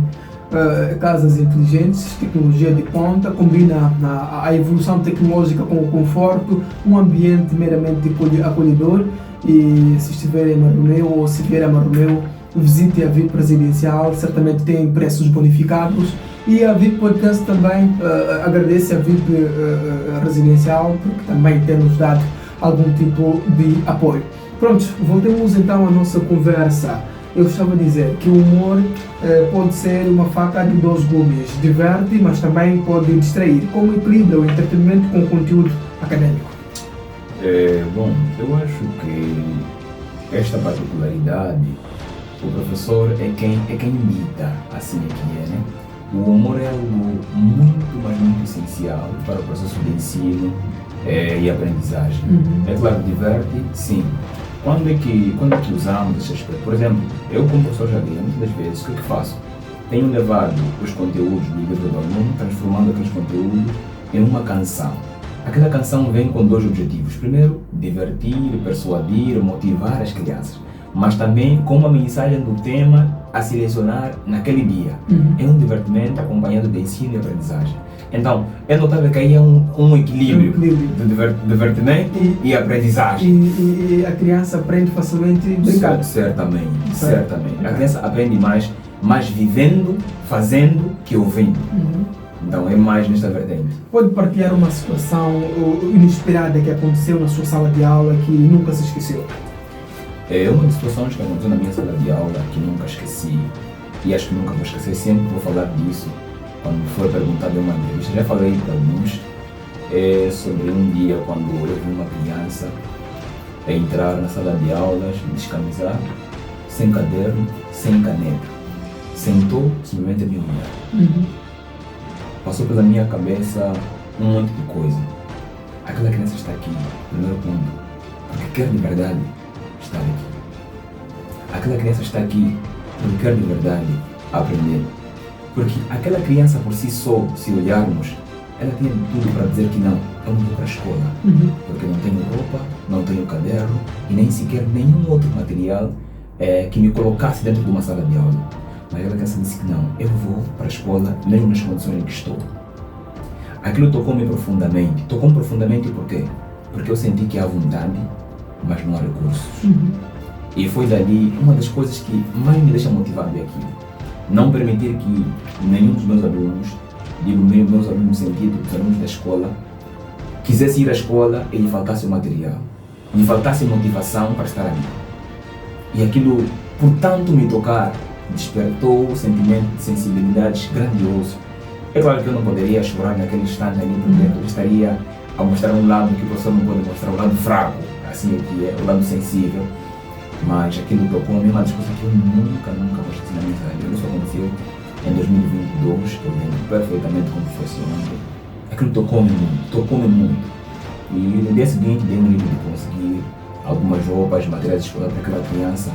casas inteligentes, tecnologia de ponta, combina a evolução tecnológica com o conforto, um ambiente meramente acolhedor. E se estiver em Marromeu ou se vier a Marromeu, visite a VIP residencial, certamente tem preços bonificados. E a VIP Podcast também agradece a VIP residencial, porque também tem-nos dado algum tipo de apoio. Pronto, voltemos então à nossa conversa. Eu estava a dizer que o humor pode ser uma faca de dois gumes, diverte, mas também pode distrair. Como equilibra o entretenimento com o conteúdo acadêmico? Bom, eu acho que esta particularidade, o professor é quem imita, assim é que é, né? O humor é algo muito essencial para o processo de ensino e aprendizagem. É claro, diverte, sim. Quando é que usamos esse aspecto? Por exemplo, eu como professor já digo, muitas das vezes, o que é que faço? Tenho levado os conteúdos do livro do aluno, transformando aqueles conteúdos em uma canção. Aquela canção vem com dois objetivos. Primeiro, divertir, persuadir, motivar as crianças. Mas também com uma mensagem do tema a selecionar naquele dia. É um divertimento acompanhado de ensino e aprendizagem. Então, é notável que aí é um equilíbrio de divertimento e aprendizagem. E a criança aprende facilmente brincando. Certamente. A criança aprende mais vivendo, fazendo, que ouvindo. Então é mais nesta vertente. Pode partilhar uma situação inesperada que aconteceu na sua sala de aula que nunca se esqueceu? É uma das situações que aconteceu na minha sala de aula que nunca esqueci e acho que nunca vou esquecer, sempre vou falar disso quando for perguntado em uma entrevista. Já falei para alguns sobre um dia quando eu vi uma criança entrar na sala de aulas, descamisado, sem caderno, sem caneta. Sentou, simplesmente a me olhar. Passou pela minha cabeça um monte de coisa. Aquela criança está aqui, primeiro ponto, porque quer de verdade estar aqui. Aquela criança está aqui porque quer de verdade aprender. Porque aquela criança por si só, se olharmos, ela tem tudo para dizer que não, eu não vou para a escola. Porque não tenho roupa, não tenho caderno e nem sequer nenhum outro material que me colocasse dentro de uma sala de aula. Mas aquela criança disse que não, eu vou para a escola mesmo nas condições em que estou. Aquilo tocou-me profundamente. Tocou-me profundamente por quê? Porque eu senti que há vontade, mas não há recursos. E foi dali uma das coisas que mais me deixa motivado é aquilo. Não permitir que nenhum dos meus alunos, digo meus alunos no sentido dos alunos da escola, quisesse ir à escola e lhe faltasse o material, lhe faltasse motivação para estar ali. E aquilo, por tanto me tocar, despertou um sentimento de sensibilidade grandioso. É claro que eu não poderia chorar naquele instante ali, porque eu estaria a mostrar um lado que o professor não pode mostrar, o lado fraco, assim é que é, o lado sensível. Mas aquilo tocou-me, uma das coisas que eu nunca vou esquecer na minha vida. Isso aconteceu em 2022, que eu lembro perfeitamente como foi esse ano. Aquilo tocou-me muito. E no dia seguinte dei um livro de conseguir algumas roupas, materiais escolares para aquela criança.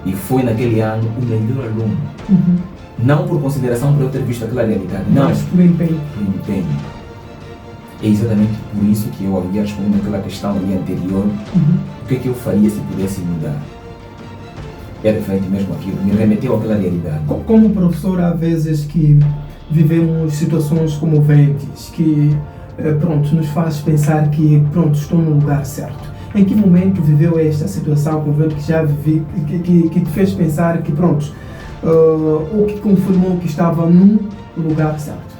E foi naquele ano o melhor aluno. Não por consideração por eu ter visto aquela realidade, não. Mas por empenho. Por empenho. É exatamente por isso que eu havia respondido aquela questão ali anterior. O que é que eu faria se pudesse mudar? Era diferente mesmo aquilo, me remeteu àquela realidade. Como professor, há vezes que vivemos situações comoventes, que nos faz pensar que estou no lugar certo. Em que momento viveu esta situação comovente que já vivi, que te fez pensar que ou que confirmou que estava no lugar certo?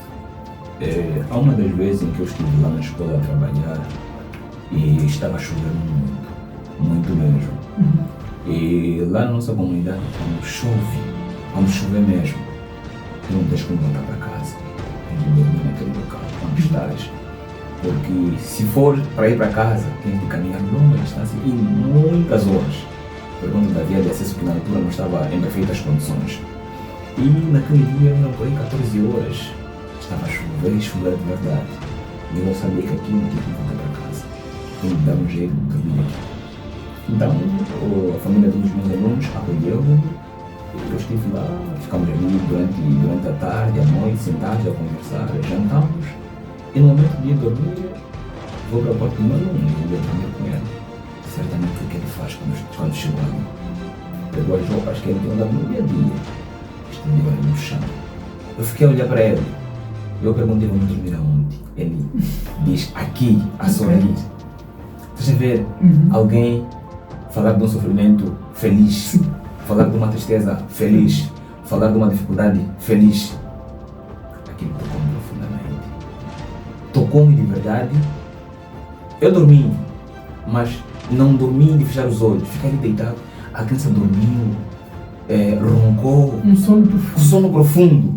Há uma das vezes em que eu estive lá na escola a trabalhar e estava chovendo muito mesmo. E lá na nossa comunidade, quando chover mesmo, tu não tens como voltar para casa, tens de dormir naquele local quando estás. Porque se for para ir para casa, tens de caminhar longa distância e muitas horas, por conta da via de acesso que na altura não estava em perfeitas condições. E naquele dia eram por aí 14 horas, estava a chover de verdade. E eu sabia que aqui não tinha que voltar para casa, tinha que dar um jeito de dormir aqui. Então, a família de um dos meus alunos acolheu-me, eu estive lá, ficamos ali durante a tarde, à noite, sentados a conversar, jantamos, e no momento de ir dormir, vou para a porta do meu aluno e vou dormir com ele. Certamente o que ele faz quando chegou ali? Pegou as roupas que ele tinha andado no dia a dia, estendeu ali no chão. Eu fiquei a olhar para ele, eu perguntei, vamos dormir aonde? Ele diz, aqui, a sorrir. Estás a ver alguém falar de um sofrimento feliz, falar de uma tristeza feliz, falar de uma dificuldade feliz? Aquilo tocou-me profundamente. Tocou-me de verdade. Eu dormi, mas não dormi de fechar os olhos, fiquei ali deitado. A criança dormiu, roncou. Um sono profundo.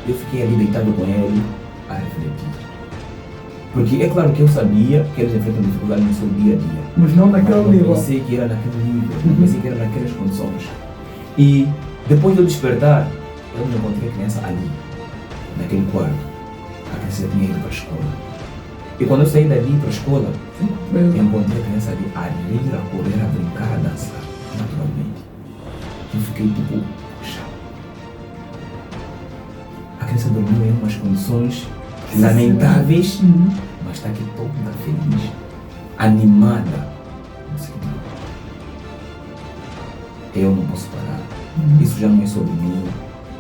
Eu fiquei ali deitado com ele a refletir. Porque é claro que eu sabia que eles enfrentam dificuldade no seu dia a dia. Mas não naquele nível. Não pensei que era naquele nível, não pensei que era naquelas condições. E depois de eu despertar, eu me encontrei a criança ali, naquele quarto. A criança tinha ido para a escola. E quando eu saí dali para a escola, eu encontrei a criança ali a rir, a correr, a brincar, a dançar, naturalmente. Eu fiquei tipo, poxa. A criança dormiu em umas condições lamentáveis, mas está aqui toda feliz, animada. Eu não posso parar. Isso já não é sobre mim,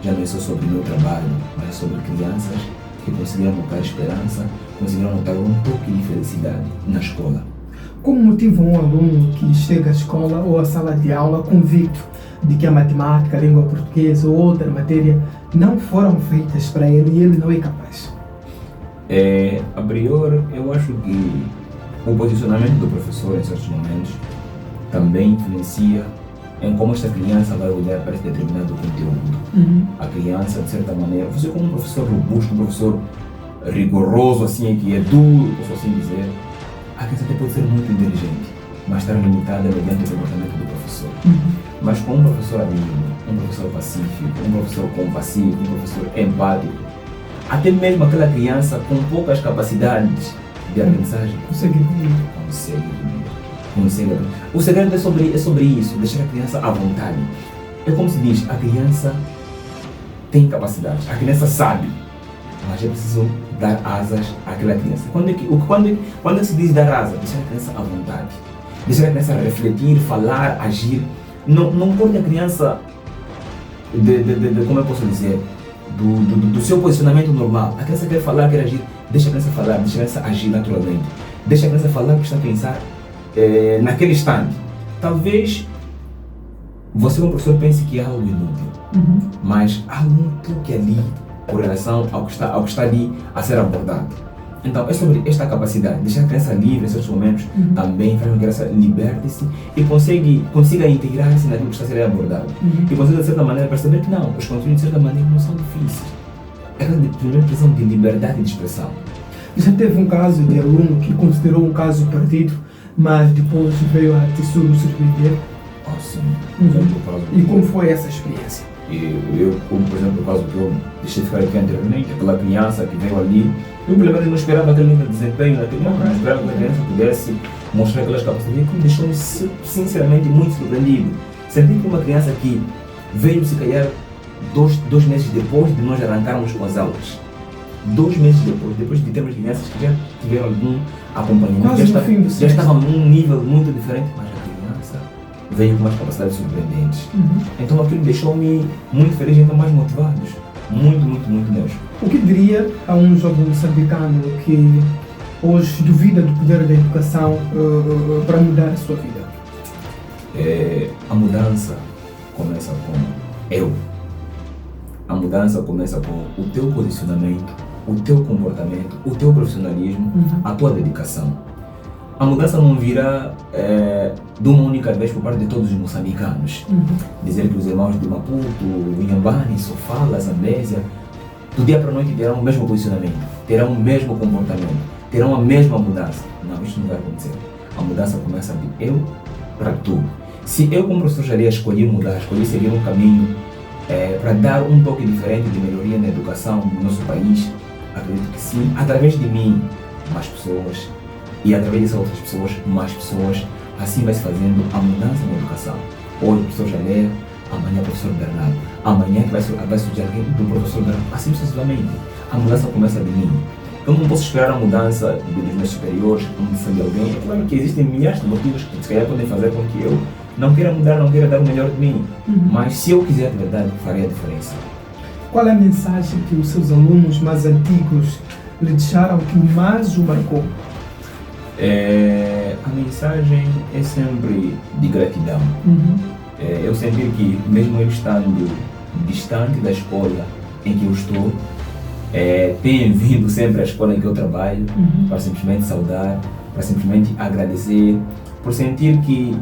já não é só sobre o meu trabalho, mas é sobre crianças que conseguiram notar esperança, conseguiram notar um toque de felicidade na escola. Como motiva um aluno que chega à escola ou à sala de aula convicto de que a matemática, a língua portuguesa ou outra matéria não foram feitas para ele e ele não é capaz? A priori, eu acho que o posicionamento do professor em certos momentos também influencia em como esta criança vai olhar para esse determinado conteúdo. A criança, de certa maneira, você como um professor robusto, um professor rigoroso, assim, que é duro, posso assim dizer, a criança até pode ser muito inteligente, mas estar limitada mediante o comportamento do professor. Mas com um professor amigo, um professor pacífico, um professor compassivo, um professor empático, até mesmo aquela criança com poucas capacidades de aprendizagem consegue aprender. O segredo é sobre isso, deixar a criança à vontade. É como se diz, a criança tem capacidade, a criança sabe, mas é preciso dar asas àquela criança. Quando se diz dar asas, deixar a criança à vontade, deixar a criança refletir, falar, agir. Não pode a criança, como eu posso dizer, do seu posicionamento normal. A criança quer falar, quer agir, deixa a criança falar, deixa a criança agir naturalmente. Deixa a criança falar o que está a pensar naquele instante. Talvez você como professor pense que é algo inútil, mas há muito que ali por relação ao que está ali a ser abordado. Então é sobre esta capacidade, deixar a criança livre em certos momentos, também faz com que a criança liberte-se e consiga integrar-se naquilo que está a ser abordado. E consiga de certa maneira perceber que não, os conteúdos de certa maneira não são difíceis. É aquela primeira impressão de liberdade de expressão. Já teve um caso de aluno que considerou um caso perdido, mas depois veio a te surpreender? Sim. E como foi essa experiência? Como por exemplo o caso que eu deixei de ficar aqui anteriormente, aquela criança que veio ali, eu pelo menos não esperava aquele nível de desempenho naquele momento, não esperava que a criança pudesse mostrar aquelas capacidades, que me deixou sinceramente muito surpreendido. Senti que uma criança que veio se calhar dois meses depois de nós arrancarmos com as aulas. 2 meses depois de termos crianças que já tiveram algum acompanhamento, já estavam num nível muito diferente, mas a criança veio com umas capacidades surpreendentes. Então aquilo deixou-me muito feliz e ainda mais motivados. Muito mesmo. O que diria a um jovem moçambicano que hoje duvida do poder da educação para mudar a sua vida? A mudança começa com eu. A mudança começa com o teu posicionamento, o teu comportamento, o teu profissionalismo, a tua dedicação. A mudança não virá de uma única vez por parte de todos os moçambicanos. Dizer que os irmãos de Maputo, Inhambane, Sofala, Zambésia, do dia para a noite terão o mesmo posicionamento, terão o mesmo comportamento, terão a mesma mudança. Não, isso não vai acontecer. A mudança começa de eu para tu. Se eu como professor Jalé escolhi mudar, escolhi seguir um caminho para dar um toque diferente de melhoria na educação do nosso país, acredito que sim, através de mim, mais pessoas, e através dessas outras pessoas, mais pessoas, assim vai se fazendo a mudança na educação. Hoje o professor Jalé, amanhã o professor Bernardo, amanhã vai surgir alguém do professor Bernardo, assim sucessivamente. A mudança começa de mim. Eu não posso esperar a mudança dos meus superiores, a mudança de alguém. É claro que existem milhares de motivos que se calhar podem fazer com que eu não queira mudar, não queira dar o melhor de mim. Mas se eu quiser de verdade, farei a diferença. Qual é a mensagem que os seus alunos mais antigos lhe deixaram que mais o marcou? A mensagem é sempre de gratidão. Eu senti que mesmo eu estando distante da escola em que eu estou, tenho vindo sempre à escola em que eu trabalho para simplesmente saudar, para simplesmente agradecer, por sentir que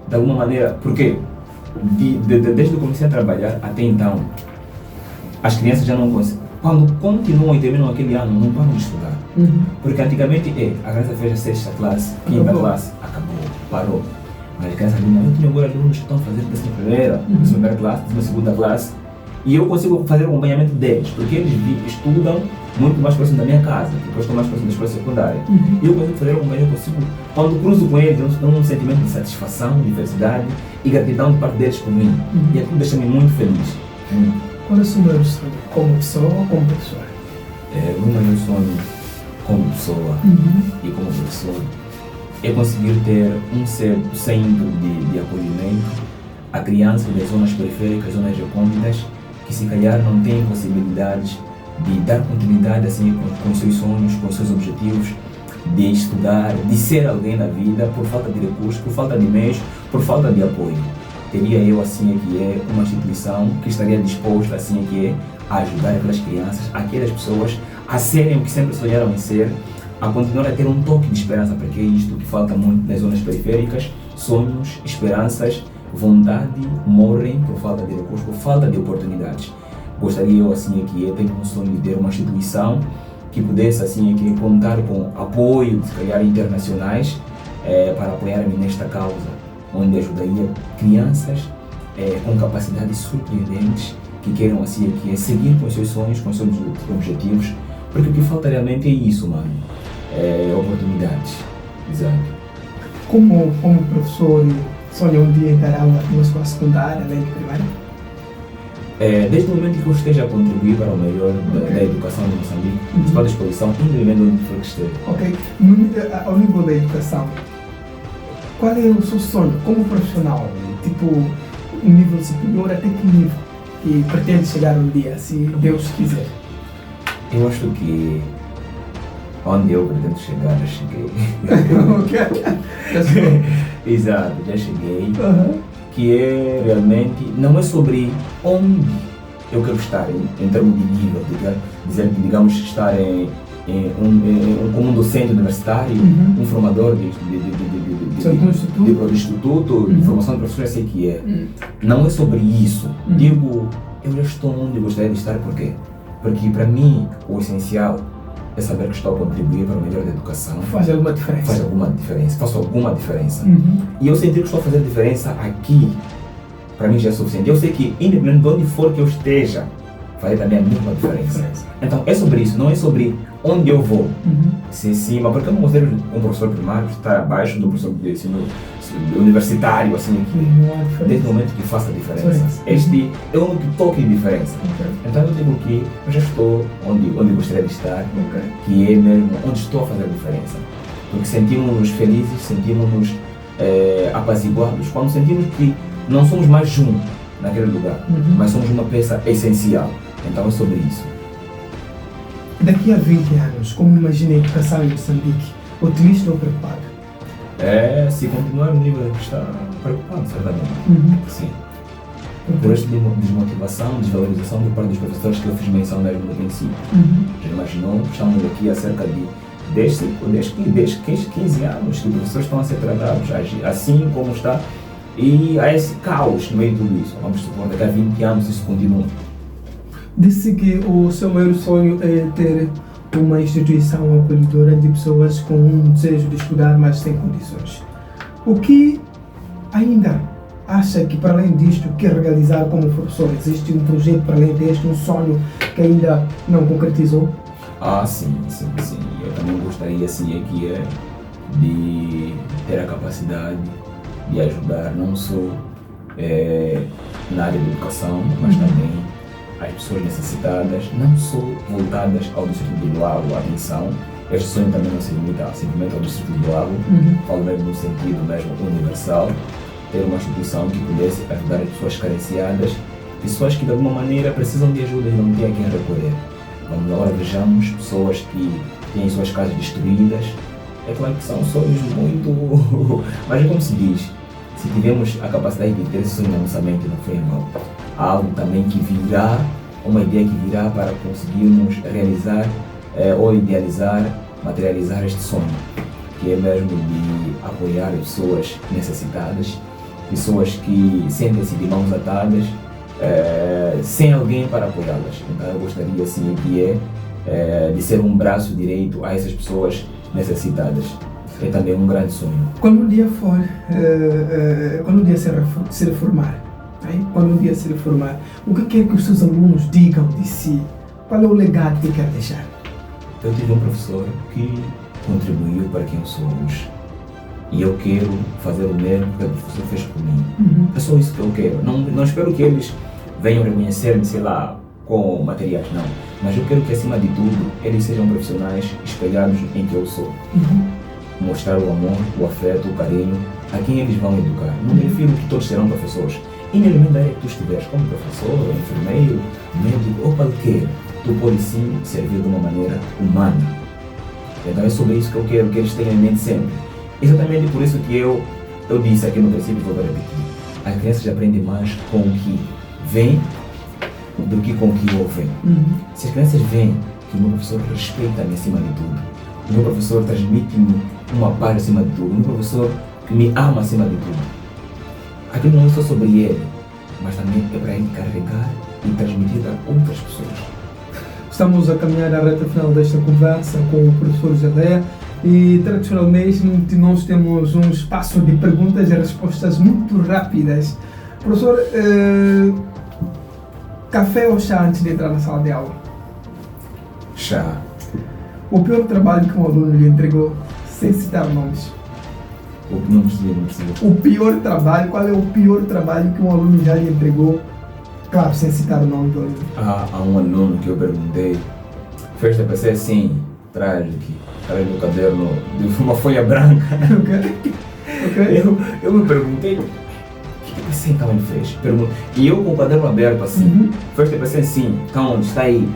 de alguma maneira, porque desde que eu comecei a trabalhar até então, as crianças já não conseguem, quando continuam e terminam aquele ano, não param de estudar. Porque antigamente a criança fez a sexta classe, quinta classe, acabou, parou. Mas a criança ali, eu tenho agora alunos que estão fazendo décima primeira classe, décima segunda classe, e eu consigo fazer o acompanhamento deles, porque eles estudam muito mais próximo da minha casa, porque eu estou mais próximo da escola secundária. E eu consigo fazer o acompanhamento, quando cruzo com eles, eu tenho um sentimento de satisfação, de felicidade e gratidão de parte deles por mim. E aquilo deixa-me muito feliz. Qual é o seu maior sonho? Como pessoa ou como professor? O meu maior sonho como pessoa e como professor é conseguir ter um centro de acolhimento a crianças das zonas periféricas, zonas recônditas, que se calhar não têm possibilidades de dar continuidade assim com seus sonhos, com seus objetivos, de estudar, de ser alguém na vida, por falta de recursos, por falta de meios, por falta de apoio. Teria eu assim que uma instituição que estaria disposta assim que a ajudar aquelas crianças, aquelas pessoas a serem o que sempre sonharam em ser, a continuar a ter um toque de esperança, porque é isto que falta muito nas zonas periféricas: sonhos, esperanças, vontade morrem por falta de recursos, por falta de oportunidades. Gostaria eu, assim, aqui, eu tenho um sonho de ter uma instituição que pudesse, assim, aqui, contar com apoio, se calhar, internacionais, para apoiar-me nesta causa, onde ajudaria crianças com capacidades surpreendentes, que queiram, assim, aqui, seguir com os seus sonhos, com os seus objetivos, porque o que falta realmente é isso, mano, oportunidades. Exato. Como professor, sonha um dia em dar aula numa escola secundária, além de primária? Desde o momento que eu esteja a contribuir para o melhor da educação de Moçambique, estou à disposição, independente onde for que esteja. Ok. Ao nível da educação, qual é o seu sonho como profissional? Tipo, um nível superior, até que nível que pretende chegar um dia, se Deus quiser? Eu acho que onde eu pretendo chegar, já cheguei. Exato, já cheguei. Que é realmente, não é sobre onde eu quero estar em termos de nível, dizer que, digamos, estar como um docente universitário, um formador de instituto, de formação de professores, sei que é. Não é sobre isso. Digo, eu já estou onde eu gostaria de estar, por quê? Porque para mim o essencial é saber que estou a contribuir para o melhor da educação. Faz alguma diferença. Faço alguma diferença. E eu sentir que estou a fazer diferença aqui, para mim já é suficiente. Eu sei que, independente de onde for que eu esteja, vai também a mesma diferença. Então é sobre isso, não é sobre onde eu vou, se em cima, porque eu não considero um professor primário estar abaixo do professor de ensino universitário, assim, aqui, desde o momento que faça a diferença. Este é o único toque de diferença. Então eu digo que eu já estou onde gostaria de estar, que é mesmo onde estou a fazer a diferença. Porque sentimos-nos felizes, sentimos-nos apaziguados, quando sentimos que não somos mais um naquele lugar, mas somos uma peça essencial. Então é sobre isso. Daqui a 20 anos, como imagina a educação em Moçambique? Otimista ou preocupado? Se continuar no nível que está, preocupado, certamente. Sim. Por esta desmotivação, desvalorização por parte dos professores que eu fiz menção mesmo no princípio. Já imaginou? Estamos aqui há cerca de 10, 15 anos que os professores estão a ser tratados assim como está, e há esse caos no meio de tudo isso. Vamos supor, daqui a 20 anos isso continua. Disse que o seu maior sonho é ter uma instituição acolhedora de pessoas com um desejo de estudar, mas sem condições. O que ainda acha que, para além disto, quer realizar como professor? Existe um projeto para além deste, um sonho que ainda não concretizou? Sim. Eu também gostaria, assim, de ter a capacidade de ajudar, não só na área da educação, mas também as pessoas necessitadas, não só voltadas ao Distrito do Lago. Atenção, este sonho também não se limita simplesmente ao Distrito do Lago, falo mesmo no sentido mesmo universal, ter uma instituição que pudesse ajudar as pessoas carenciadas, pessoas que de alguma maneira precisam de ajuda e não têm a quem recorrer. Vamos agora vejamos pessoas que têm suas casas destruídas. É claro que são sonhos muito... mas como se diz, se tivermos a capacidade de ter esse sonho na nossa mente, não foi em vão. Há algo também que virá, uma ideia que virá para conseguirmos realizar ou idealizar, materializar este sonho, que é mesmo de apoiar pessoas necessitadas, pessoas que sentem-se de mãos atadas, sem alguém para apoiá-las. Então eu gostaria, assim, de ser um braço direito a essas pessoas necessitadas. É também um grande sonho. Quando o dia for, quando o dia se reformar, quando o dia se reformar, o que quer que os seus alunos digam de si? Qual é o legado que quer deixar? Eu tive um professor que contribuiu para quem somos. E eu quero fazer o mesmo que o professor fez por mim. É só isso que eu quero. Não espero que eles venham reconhecer-me, sei lá, com materiais, não. Mas eu quero que, acima de tudo, eles sejam profissionais espelhados em que eu sou. Mostrar o amor, o afeto, o carinho a quem eles vão educar. Não me refiro que todos serão professores. Independente da área que tu estiveres, como professor, enfermeiro, médico ou qualquer, tu podes sim servir de uma maneira humana. Então é sobre isso que eu quero que eles tenham em mente sempre. Exatamente por isso que eu disse aqui no princípio, vou repetir. As crianças aprendem mais com o que vêm do que com o que ouvem. Se as crianças veem que o meu professor respeita-me acima de tudo. O meu professor transmite-me uma paz acima de tudo. O meu professor me ama acima de tudo. Aquilo não é só sobre ele, mas também é para ele carregar e transmitir a outras pessoas. Estamos a caminhar à reta final desta conversa com o professor Geleia e tradicionalmente nós temos um espaço de perguntas e respostas muito rápidas. Professor, café ou chá antes de entrar na sala de aula? Chá. O pior trabalho que um aluno lhe entregou, sem citar nomes. Não percebi. O pior trabalho, qual é o pior trabalho que um aluno já lhe entregou? Claro, sem citar o nome do aluno. Há um aluno que eu perguntei, fez de PC assim, traz no caderno de uma folha branca. Ok. Eu me perguntei, o que PC então ele fez? E eu com o caderno aberto assim, fez de PC assim, então onde está aí?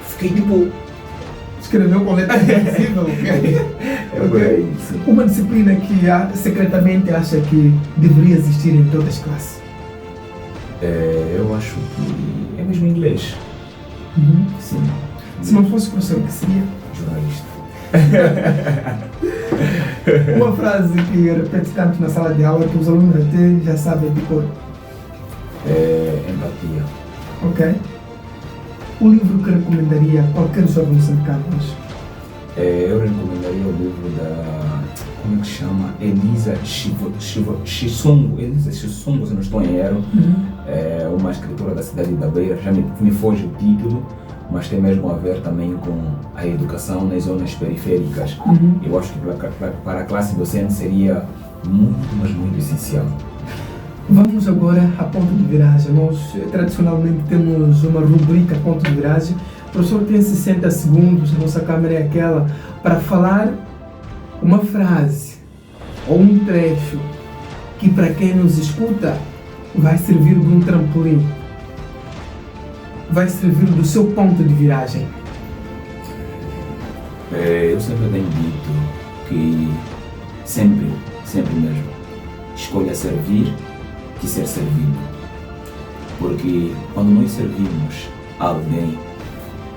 Fiquei tipo... Escreveu com letra invisível, ok? Uma disciplina que secretamente acha que deveria existir em todas as classes. Eu acho que é mesmo inglês. Sim. Se não fosse professor, o que seria? Jornalista. Uma frase que repete tanto na sala de aula que os alunos até já sabem de cor. Empatia. Ok. O livro que recomendaria a qualquer jovem moçambicano hoje? Eu recomendaria o livro da... Como é que chama? Elisa Chisongo. Elisa Chisongo, se não estou em erro. É uma escritora da cidade da Beira. Já me foge o título, mas tem mesmo a ver também com a educação nas zonas periféricas. Eu acho que para a classe docente seria muito, mas muito essencial. Vamos agora à ponto de viragem. Nós tradicionalmente temos uma rubrica ponto de viragem. O professor tem 60 segundos, a nossa câmera é aquela, para falar uma frase ou um trecho que para quem nos escuta vai servir de um trampolim, vai servir do seu ponto de viragem. Eu sempre tenho dito que sempre mesmo, escolha servir que ser servido. Porque quando nós servimos a alguém,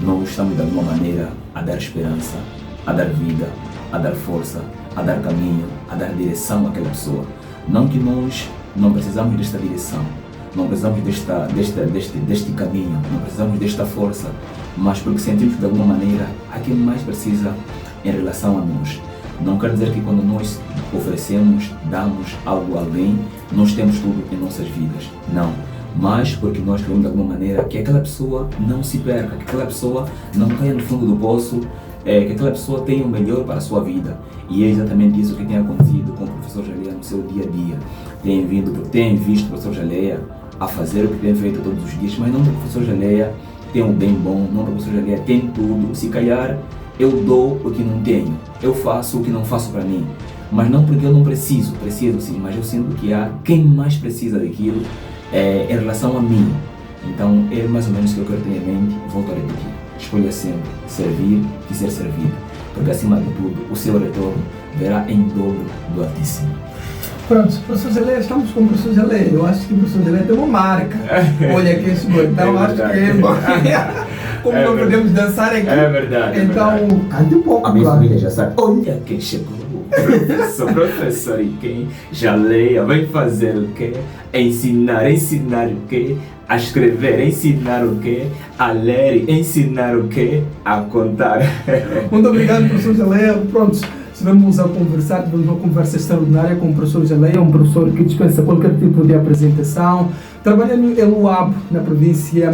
nós estamos de alguma maneira a dar esperança, a dar vida, a dar força, a dar caminho, a dar direção àquela pessoa. Não que nós não precisamos desta direção, não precisamos deste caminho, não precisamos desta força, mas porque sentimos que de alguma maneira há quem mais precisa em relação a nós. Não quer dizer que quando nós oferecemos, damos algo a alguém, nós temos tudo em nossas vidas. Não. Mas porque nós queremos de alguma maneira que aquela pessoa não se perca, que aquela pessoa não caia no fundo do poço, que aquela pessoa tenha o melhor para a sua vida. E é exatamente isso que tem acontecido com o professor Geleia no seu dia a dia. Tem visto o professor Geleia a fazer o que tem feito todos os dias, mas não que o professor Geleia tem um bem bom, não que o professor Geleia tem tudo. Se calhar eu dou o que não tenho, eu faço o que não faço para mim. Mas não porque eu não preciso sim, mas eu sinto que há quem mais precisa daquilo em relação a mim. Então é mais ou menos o que eu quero ter em mente. Volto a repetir, escolha sempre servir e ser servido, porque acima de tudo o seu retorno verá em dobro do Altíssimo. Pronto, professor Geleia, estamos com o professor Geleia. Eu acho que o professor Geleia tem uma marca. Olha quem chegou, então acho que é bom. Como não podemos dançar aqui. É verdade. Então, cante um pouco. A minha família já sabe. Olha quem chegou. Professor e quem Geleia vem fazer o quê? Ensinar o quê? A escrever, ensinar o quê? A ler, ensinar o quê? A contar. Muito obrigado, professor Geleia. Pronto, estivemos a conversar, tivemos uma conversa extraordinária com o professor Geleia, um professor que dispensa qualquer tipo de apresentação. Trabalha no Eluabo, na província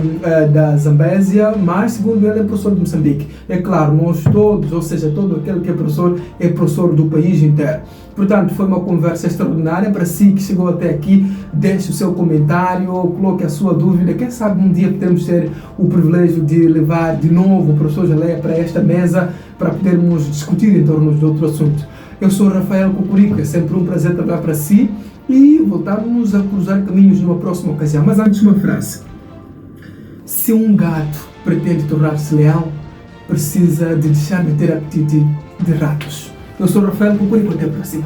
da Zambésia, mas segundo ele é professor de Moçambique. É claro, nós todos, ou seja, todo aquele que é professor do país inteiro. Portanto, foi uma conversa extraordinária. Para si que chegou até aqui, deixe o seu comentário, coloque a sua dúvida. Quem sabe um dia podemos ter o privilégio de levar de novo o professor Geleia para esta mesa para podermos discutir em torno de outro assunto. Eu sou Rafael Cocorico, é sempre um prazer trabalhar para si e voltamos a cruzar caminhos numa próxima ocasião. Mas antes, uma frase. Se um gato pretende tornar-se leão, precisa de deixar de ter apetite de ratos. Eu sou Rafael Cocorico, até a próxima.